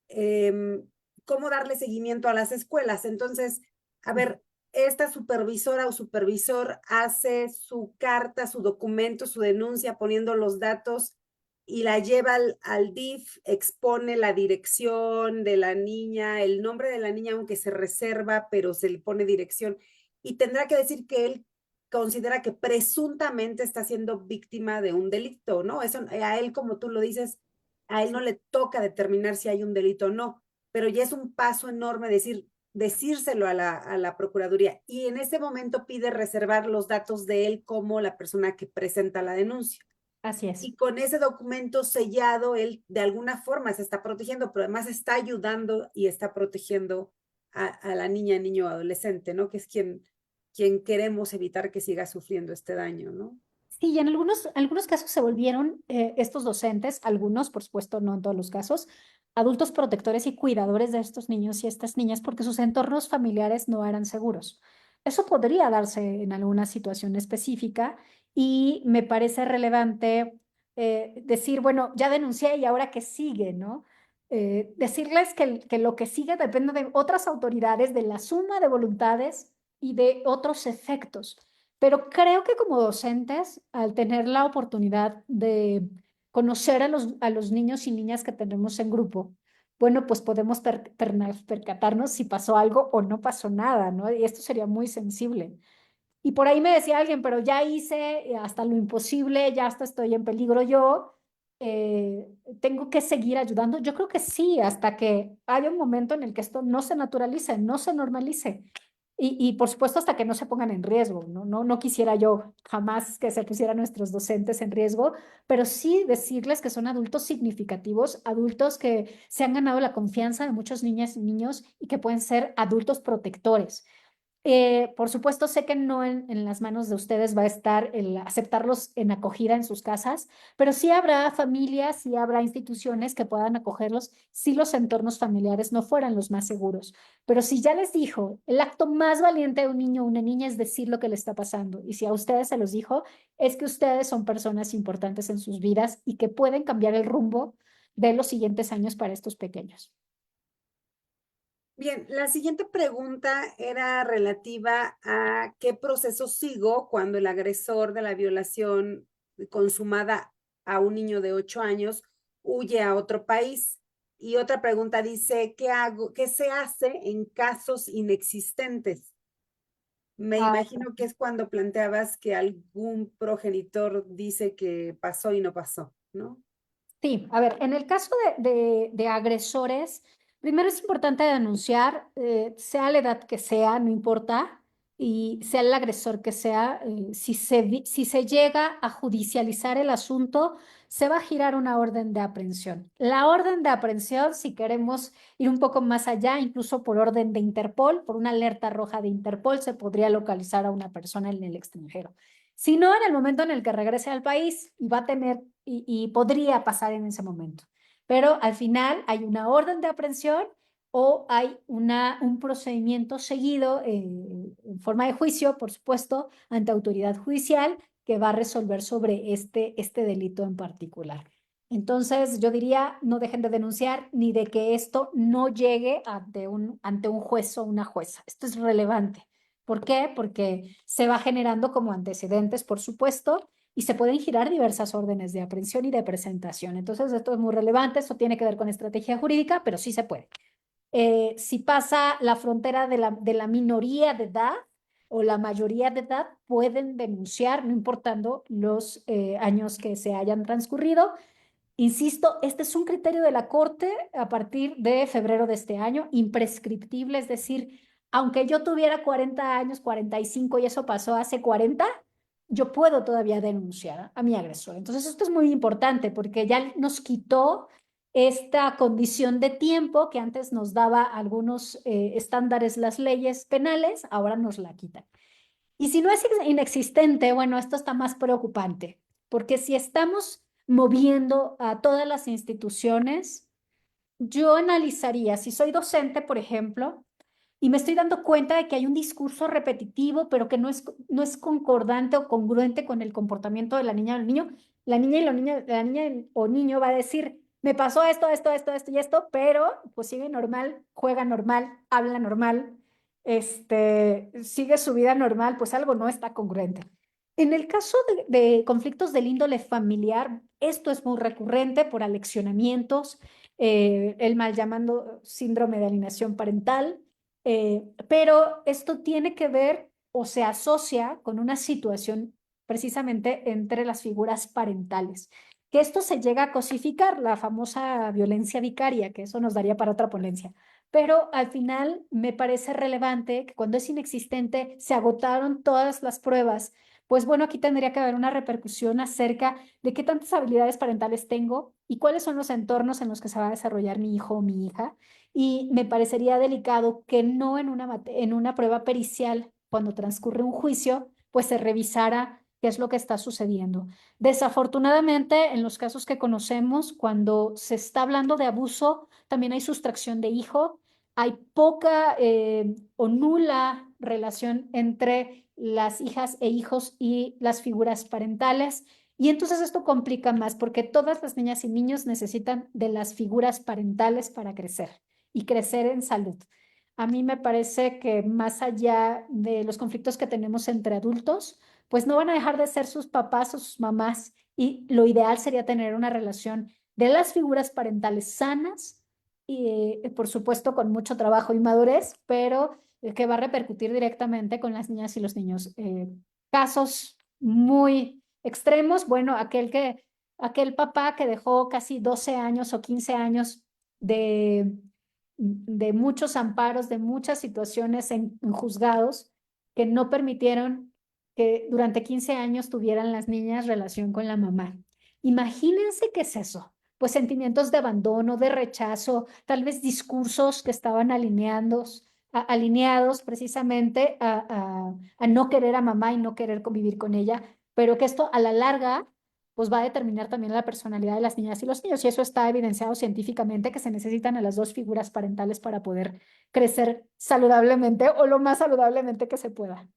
em, cómo darle seguimiento a las escuelas. Entonces, a ver, esta supervisora o supervisor hace su carta, su documento, su denuncia poniendo los datos y la lleva al DIF, expone la dirección de la niña, el nombre de la niña, aunque se reserva, pero se le pone dirección. Y tendrá que decir que él considera que presuntamente está siendo víctima de un delito, ¿no? Eso a él, como tú lo dices, a él no le toca determinar si hay un delito o no, pero ya es un paso enorme decírselo a la Procuraduría. Y en ese momento pide reservar los datos de él como la persona que presenta la denuncia. Así es. Y con ese documento sellado, él de alguna forma se está protegiendo, pero además está ayudando y está protegiendo a la niña, niño, adolescente, ¿no? Que es quien queremos evitar que siga sufriendo este daño, ¿no? Sí, y en algunos casos se volvieron estos docentes, algunos, por supuesto, no en todos los casos, adultos protectores y cuidadores de estos niños y estas niñas porque sus entornos familiares no eran seguros. Eso podría darse en alguna situación específica y me parece relevante decir, bueno, ya denuncié y ahora qué sigue, ¿no? Decirles que lo que sigue depende de otras autoridades, de la suma de voluntades y de otros efectos. Pero creo que como docentes, al tener la oportunidad de conocer a los niños y niñas que tenemos en grupo, bueno, pues podemos percatarnos si pasó algo o no pasó nada, ¿no? Y esto sería muy sensible. Y por ahí me decía alguien, pero ya hice hasta lo imposible, ya hasta estoy en peligro yo, tengo que seguir ayudando. Yo creo que sí, hasta que haya un momento en el que esto no se naturalice, no se normalice. Y por supuesto hasta que no se pongan en riesgo, ¿no? No quisiera yo jamás que se pusieran nuestros docentes en riesgo, pero sí decirles que son adultos significativos, adultos que se han ganado la confianza de muchas niñas y niños y que pueden ser adultos protectores. Por supuesto, sé que no en las manos de ustedes va a estar el aceptarlos en acogida en sus casas, pero sí habrá familias, sí habrá instituciones que puedan acogerlos si los entornos familiares no fueran los más seguros. Pero si ya les dijo, el acto más valiente de un niño o una niña es decir lo que le está pasando. Y si a ustedes se los dijo, es que ustedes son personas importantes en sus vidas y que pueden cambiar el rumbo de los siguientes años para estos pequeños. Bien, la siguiente pregunta era relativa a qué proceso sigo cuando el agresor de la violación consumada a un niño de 8 años huye a otro país. Y otra pregunta dice, ¿qué hago? ¿Qué se hace en casos inexistentes? Me Ah, imagino que es cuando planteabas que algún progenitor dice que pasó y no pasó, ¿no? sí, a ver, en el caso de agresores, primero es importante denunciar, sea la edad que sea, no importa, y sea el agresor que sea, si se llega a judicializar el asunto, se va a girar una orden de aprehensión. La orden de aprehensión, si queremos ir un poco más allá, incluso por orden de Interpol, por una alerta roja de Interpol, se podría localizar a una persona en el extranjero. Si no, en el momento en el que regrese al país y va a tener y podría pasar en ese momento. Pero al final hay una orden de aprehensión o hay un procedimiento seguido en forma de juicio, por supuesto, ante autoridad judicial que va a resolver sobre este delito en particular. Entonces, yo diría, no dejen de denunciar ni de que esto no llegue ante un juez o una jueza. Esto es relevante. ¿Por qué? Porque se va generando como antecedentes, por supuesto, y se pueden girar diversas órdenes de aprehensión y de presentación. Entonces, esto es muy relevante, esto tiene que ver con estrategia jurídica, pero sí se puede. Si pasa la frontera de la minoría de edad o la mayoría de edad, pueden denunciar, no importando los años que se hayan transcurrido. Insisto, este es un criterio de la Corte a partir de febrero de este año, imprescriptible, es decir, aunque yo tuviera 40 años, 45 y eso pasó hace 40, yo puedo todavía denunciar a mi agresor. Entonces, esto es muy importante porque ya nos quitó esta condición de tiempo que antes nos daba algunos estándares las leyes penales, ahora nos la quitan. Y si no es inexistente, bueno, esto está más preocupante, porque si estamos moviendo a todas las instituciones, yo analizaría, si soy docente, por ejemplo, y me estoy dando cuenta de que hay un discurso repetitivo, pero que no es concordante o congruente con el comportamiento de la niña o el niño, la niña o niño va a decir, me pasó esto y esto, pero pues sigue normal, juega normal, habla normal, sigue su vida normal, pues algo no está congruente. En el caso de conflictos del índole familiar, esto es muy recurrente por aleccionamientos, el mal llamando síndrome de alienación parental, pero esto tiene que ver o se asocia con una situación precisamente entre las figuras parentales, que esto se llega a cosificar, la famosa violencia vicaria, que eso nos daría para otra ponencia. Pero al final me parece relevante que cuando es inexistente se agotaron todas las pruebas, pues bueno, aquí tendría que haber una repercusión acerca de qué tantas habilidades parentales tengo y cuáles son los entornos en los que se va a desarrollar mi hijo o mi hija. Y me parecería delicado que no en una prueba pericial, cuando transcurre un juicio, pues se revisara qué es lo que está sucediendo. Desafortunadamente, en los casos que conocemos, cuando se está hablando de abuso, también hay sustracción de hijo, hay poca o nula relación entre las hijas e hijos y las figuras parentales. Y entonces esto complica más porque todas las niñas y niños necesitan de las figuras parentales para crecer y crecer en salud. A mí me parece que más allá de los conflictos que tenemos entre adultos, pues no van a dejar de ser sus papás o sus mamás y lo ideal sería tener una relación de las figuras parentales sanas y por supuesto con mucho trabajo y madurez, pero que va a repercutir directamente con las niñas y los niños. Casos muy extremos, bueno, aquel papá que dejó casi 12 años o 15 años de de muchos amparos, de muchas situaciones en juzgados que no permitieron que durante 15 años tuvieran las niñas relación con la mamá. Imagínense qué es eso. Pues sentimientos de abandono, de rechazo, tal vez discursos que estaban alineados precisamente a no querer a mamá y no querer convivir con ella, pero que esto a la larga pues va a determinar también la personalidad de las niñas y los niños, y eso está evidenciado científicamente que se necesitan a las dos figuras parentales para poder crecer saludablemente o lo más saludablemente que se pueda.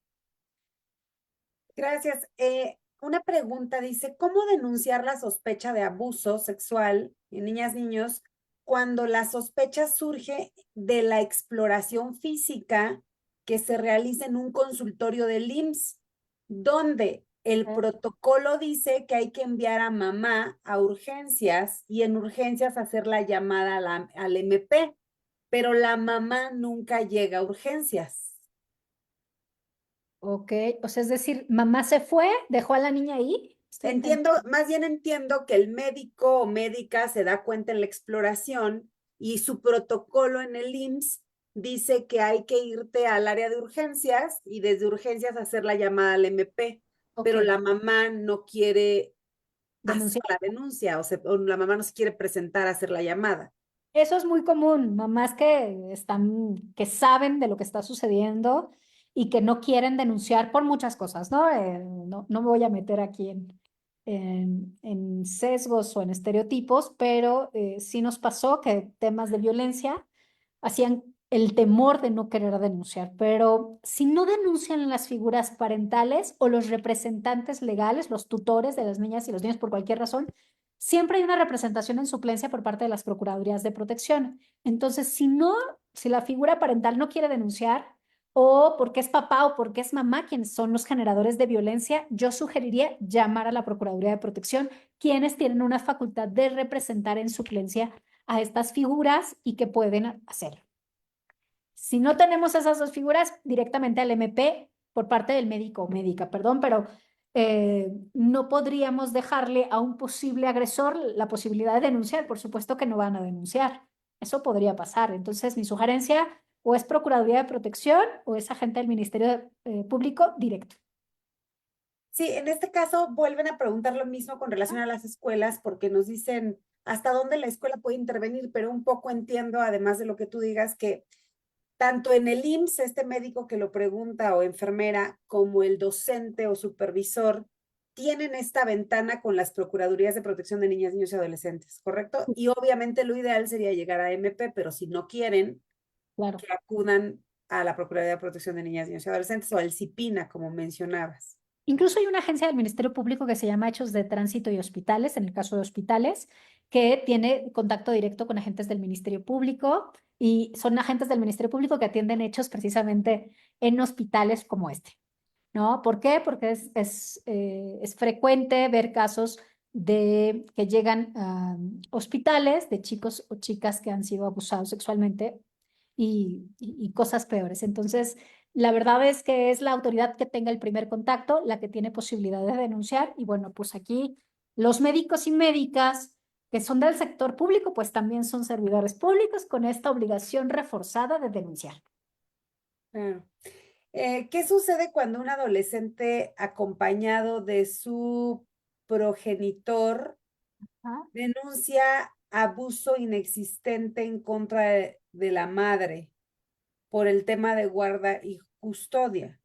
Gracias. Una pregunta dice, ¿cómo denunciar la sospecha de abuso sexual en niñas, niños, cuando la sospecha surge de la exploración física que se realiza en un consultorio del IMSS, donde el protocolo dice que hay que enviar a mamá a urgencias y en urgencias hacer la llamada al MP, pero la mamá nunca llega a urgencias? Ok, o sea, es decir, mamá se fue, dejó a la niña ahí. Entiendo, más bien entiendo que el médico o médica se da cuenta en la exploración y su protocolo en el IMSS dice que hay que irte al área de urgencias y desde urgencias hacer la llamada al MP, Ok, pero la mamá no quiere hacer denunciar. la denuncia, o la mamá no se quiere presentar a hacer la llamada. Eso es muy común, mamás que están, que saben de lo que está sucediendo y que no quieren denunciar por muchas cosas, ¿no? No me voy a meter aquí en sesgos o en estereotipos, pero sí nos pasó que temas de violencia hacían el temor de no querer denunciar. Pero si no denuncian las figuras parentales o los representantes legales, los tutores de las niñas y los niños por cualquier razón, siempre hay una representación en suplencia por parte de las procuradurías de protección. Entonces, si la figura parental no quiere denunciar, o porque es papá o porque es mamá quienes son los generadores de violencia, yo sugeriría llamar a la Procuraduría de Protección, quienes tienen una facultad de representar en suplencia a estas figuras y que pueden hacerlo. Si no tenemos esas dos figuras, directamente al MP por parte del médico o médica, perdón, pero no podríamos dejarle a un posible agresor la posibilidad de denunciar. Por supuesto que no van a denunciar. Eso podría pasar. Entonces, mi sugerencia o es Procuraduría de Protección o es agente del Ministerio Público directo. Sí, en este caso vuelven a preguntar lo mismo con relación a las escuelas porque nos dicen hasta dónde la escuela puede intervenir, pero un poco entiendo, además de lo que tú digas, que tanto en el IMSS, este médico que lo pregunta o enfermera, como el docente o supervisor, tienen esta ventana con las Procuradurías de Protección de Niñas, Niños y Adolescentes, ¿correcto? Y obviamente lo ideal sería llegar a MP, pero si no quieren, Claro. que acudan a la Procuraduría de Protección de Niñas, Niños y Adolescentes o al CIPINA, como mencionabas. Incluso hay una agencia del Ministerio Público que se llama Hechos de Tránsito y Hospitales, en el caso de hospitales, que tiene contacto directo con agentes del Ministerio Público y son agentes del Ministerio Público que atienden hechos precisamente en hospitales como este, ¿no? ¿Por qué? Porque es frecuente ver casos de que llegan a hospitales de chicos o chicas que han sido abusados sexualmente y cosas peores. Entonces, la verdad es que es la autoridad que tenga el primer contacto la que tiene posibilidad de denunciar. Y bueno, pues aquí los médicos y médicas que son del sector público, pues también son servidores públicos con esta obligación reforzada de denunciar. Claro. ¿Qué sucede cuando un adolescente acompañado de su progenitor ¿Ah? denuncia abuso inexistente en contra de la madre por el tema de guarda y custodia?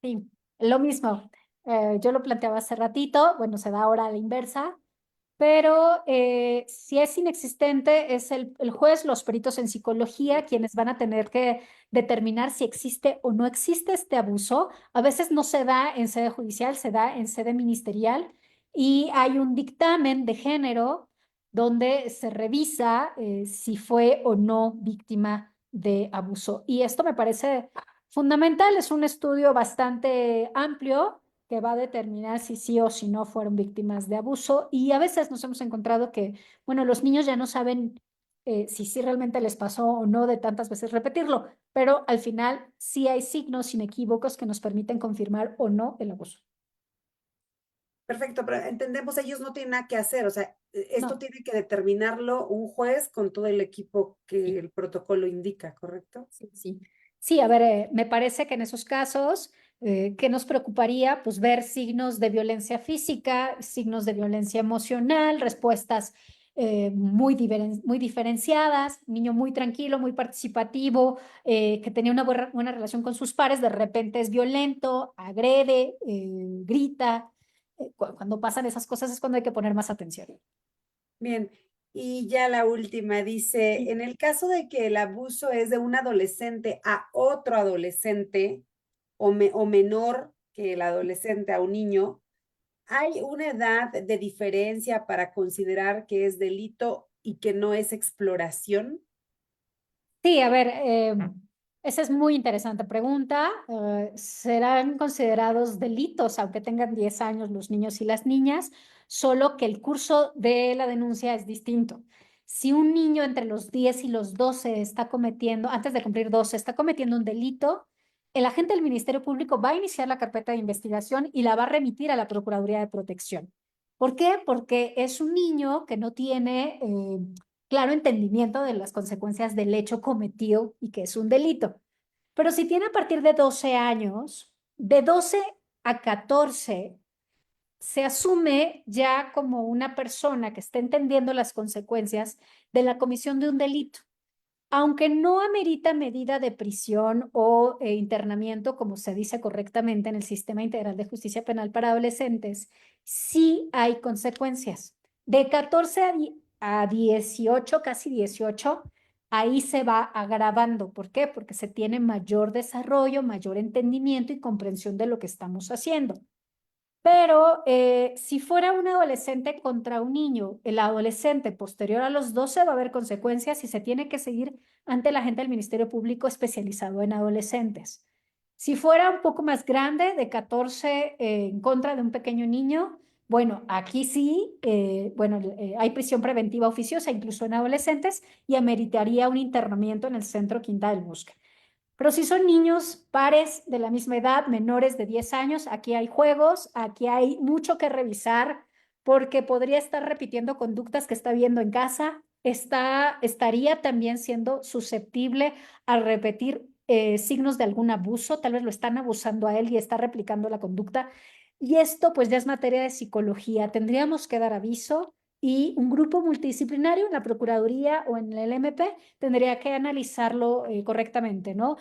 Sí, lo mismo. Yo lo planteaba hace ratito, bueno, se da ahora a la inversa. Pero si es inexistente, es el juez, los peritos en psicología, quienes van a tener que determinar si existe o no existe este abuso. A veces no se da en sede judicial, se da en sede ministerial y hay un dictamen de género donde se revisa si fue o no víctima de abuso. Y esto me parece fundamental, es un estudio bastante amplio que va a determinar si sí o si no fueron víctimas de abuso. Y a veces nos hemos encontrado que, bueno, los niños ya no saben si sí realmente les pasó o no de tantas veces repetirlo, pero al final sí hay signos inequívocos que nos permiten confirmar o no el abuso. Perfecto, pero entendemos, ellos no tienen nada que hacer, o sea, esto No. tiene que determinarlo un juez con todo el equipo que Sí, el protocolo indica, ¿correcto? sí, sí. Sí, a ver, me parece que en esos casos, ¿qué nos preocuparía? Pues ver signos de violencia física, signos de violencia emocional, respuestas muy diferenciadas, niño muy tranquilo, muy participativo, que tenía una buena relación con sus pares, de repente es violento, agrede, grita. Cuando pasan esas cosas es cuando hay que poner más atención. Bien, y ya la última dice, Sí. en el caso de que el abuso es de un adolescente a otro adolescente o menor que el adolescente a un niño, ¿hay una edad de diferencia para considerar que es delito y que no es exploración? Sí, a ver, esa es muy interesante pregunta. ¿Serán considerados delitos, aunque tengan 10 años los niños y las niñas? Solo que el curso de la denuncia es distinto. Si un niño entre los 10 y los 12 está cometiendo, antes de cumplir 12, está cometiendo un delito, el agente del Ministerio Público va a iniciar la carpeta de investigación y la va a remitir a la Procuraduría de Protección. ¿Por qué? Porque es un niño que no tiene claro entendimiento de las consecuencias del hecho cometido y que es un delito. Pero si tiene a partir de 12 años, de 12 a 14, se asume ya como una persona que está entendiendo las consecuencias de la comisión de un delito. Aunque no amerita medida de prisión o internamiento, como se dice correctamente en el Sistema Integral de Justicia Penal para Adolescentes, sí hay consecuencias. De 14 a 18, casi 18, ahí se va agravando. ¿Por qué? Porque se tiene mayor desarrollo, mayor entendimiento y comprensión de lo que estamos haciendo. Pero si fuera un adolescente contra un niño, el adolescente posterior a los 12 va a haber consecuencias y se tiene que seguir ante la gente del Ministerio Público especializado en adolescentes. Si fuera un poco más grande, de 14 en contra de un pequeño niño, bueno, aquí sí, hay prisión preventiva oficiosa, incluso en adolescentes, y ameritaría un internamiento en el centro Quinta del Bosque. Pero si son niños pares de la misma edad, menores de 10 años, aquí hay juegos, aquí hay mucho que revisar porque podría estar repitiendo conductas que está viendo en casa, estaría también siendo susceptible a repetir signos de algún abuso, tal vez lo están abusando a él y está replicando la conducta. Y esto pues ya es materia de psicología. Tendríamos que dar aviso y un grupo multidisciplinario en la Procuraduría o en el MP tendría que analizarlo correctamente, ¿no?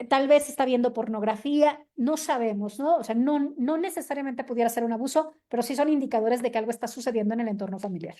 Tal vez está viendo pornografía, no sabemos, ¿no? O sea, no necesariamente pudiera ser un abuso, pero sí son indicadores de que algo está sucediendo en el entorno familiar.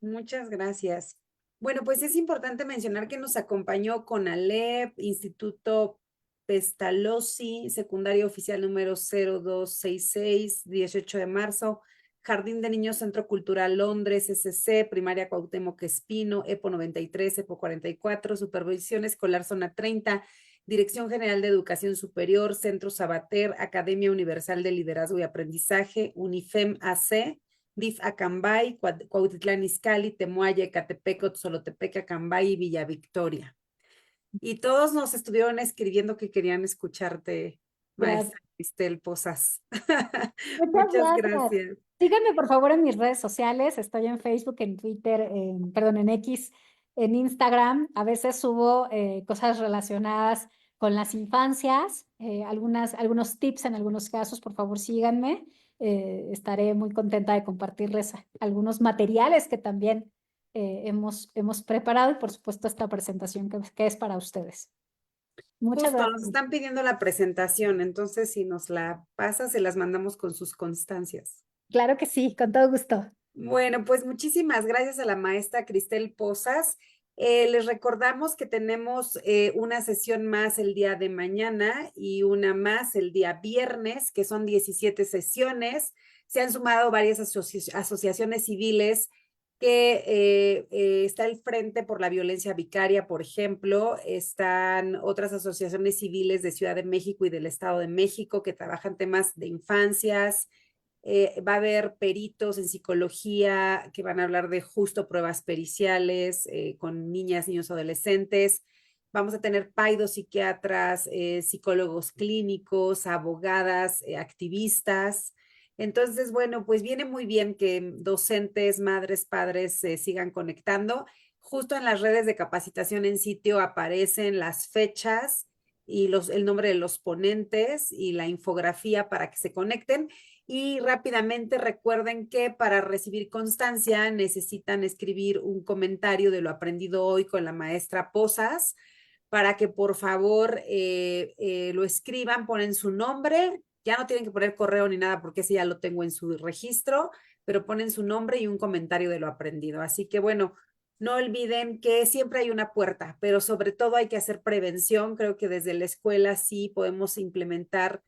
Muchas gracias. Bueno, pues es importante mencionar que nos acompañó CONALEP, Instituto Pestalozzi, secundaria oficial número 0266, 18 de marzo, Jardín de Niños Centro Cultural Londres, SC, Primaria Cuauhtémoc Espino, EPO 93, EPO 44, Supervisión Escolar Zona 30, Dirección General de Educación Superior, Centro Sabater, Academia Universal de Liderazgo y Aprendizaje, UNIFEM AC, DIF Acambay, Cuautitlán Izcalli, Temuaya, Ecatepec, Otzolotepec, Acambay y Villa Victoria. Y todos nos estuvieron escribiendo que querían escucharte, Gracias. maestra Cristel Posas. Muchas Muchas gracias. gracias. Síganme por favor en mis redes sociales. Estoy en Facebook, en Twitter, perdón, en X, en Instagram. A veces subo cosas relacionadas con las infancias, algunos tips en algunos casos. Por favor, síganme. Estaré muy contenta de compartirles algunos materiales que también hemos preparado y por supuesto esta presentación que es para ustedes. Muchas Justo, nos gracias. están pidiendo la presentación, entonces si nos la pasa, se las mandamos con sus constancias. Claro que sí, con todo gusto. Bueno, pues muchísimas gracias a la maestra Cristel Posas. Les recordamos que tenemos una sesión más el día de mañana y una más el día viernes, que son 17 sesiones. Se han sumado varias asociaciones civiles que está el Frente por la Violencia Vicaria, por ejemplo. Están otras asociaciones civiles de Ciudad de México y del Estado de México que trabajan temas de infancias. Va a haber peritos en psicología que van a hablar de justo pruebas periciales con niñas, niños, adolescentes. Vamos a tener psiquiatras, psicólogos clínicos, abogadas, activistas. Entonces, bueno, pues viene muy bien que docentes, madres, padres se sigan conectando. Justo en las redes de capacitación en sitio aparecen las fechas y el nombre de los ponentes y la infografía para que se conecten. Y rápidamente recuerden que para recibir constancia necesitan escribir un comentario de lo aprendido hoy con la maestra Posas para que por favor lo escriban, ponen su nombre, ya no tienen que poner correo ni nada porque ese ya lo tengo en su registro, pero ponen su nombre y un comentario de lo aprendido. Así que bueno, no olviden que siempre hay una puerta, pero sobre todo hay que hacer prevención. Creo que desde la escuela sí podemos implementar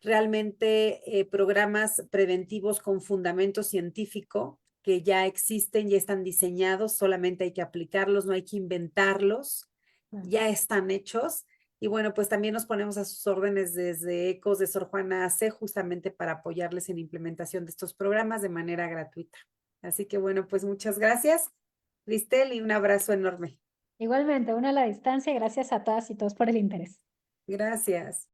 realmente programas preventivos con fundamento científico que ya existen, ya están diseñados, solamente hay que aplicarlos, no hay que inventarlos, ya están hechos. Y bueno, pues también nos ponemos a sus órdenes desde ECOS de Sor Juana AC justamente para apoyarles en implementación de estos programas de manera gratuita. Así que bueno, pues muchas gracias, Cristel, y un abrazo enorme. Igualmente, una a la distancia, gracias a todas y todos por el interés. Gracias.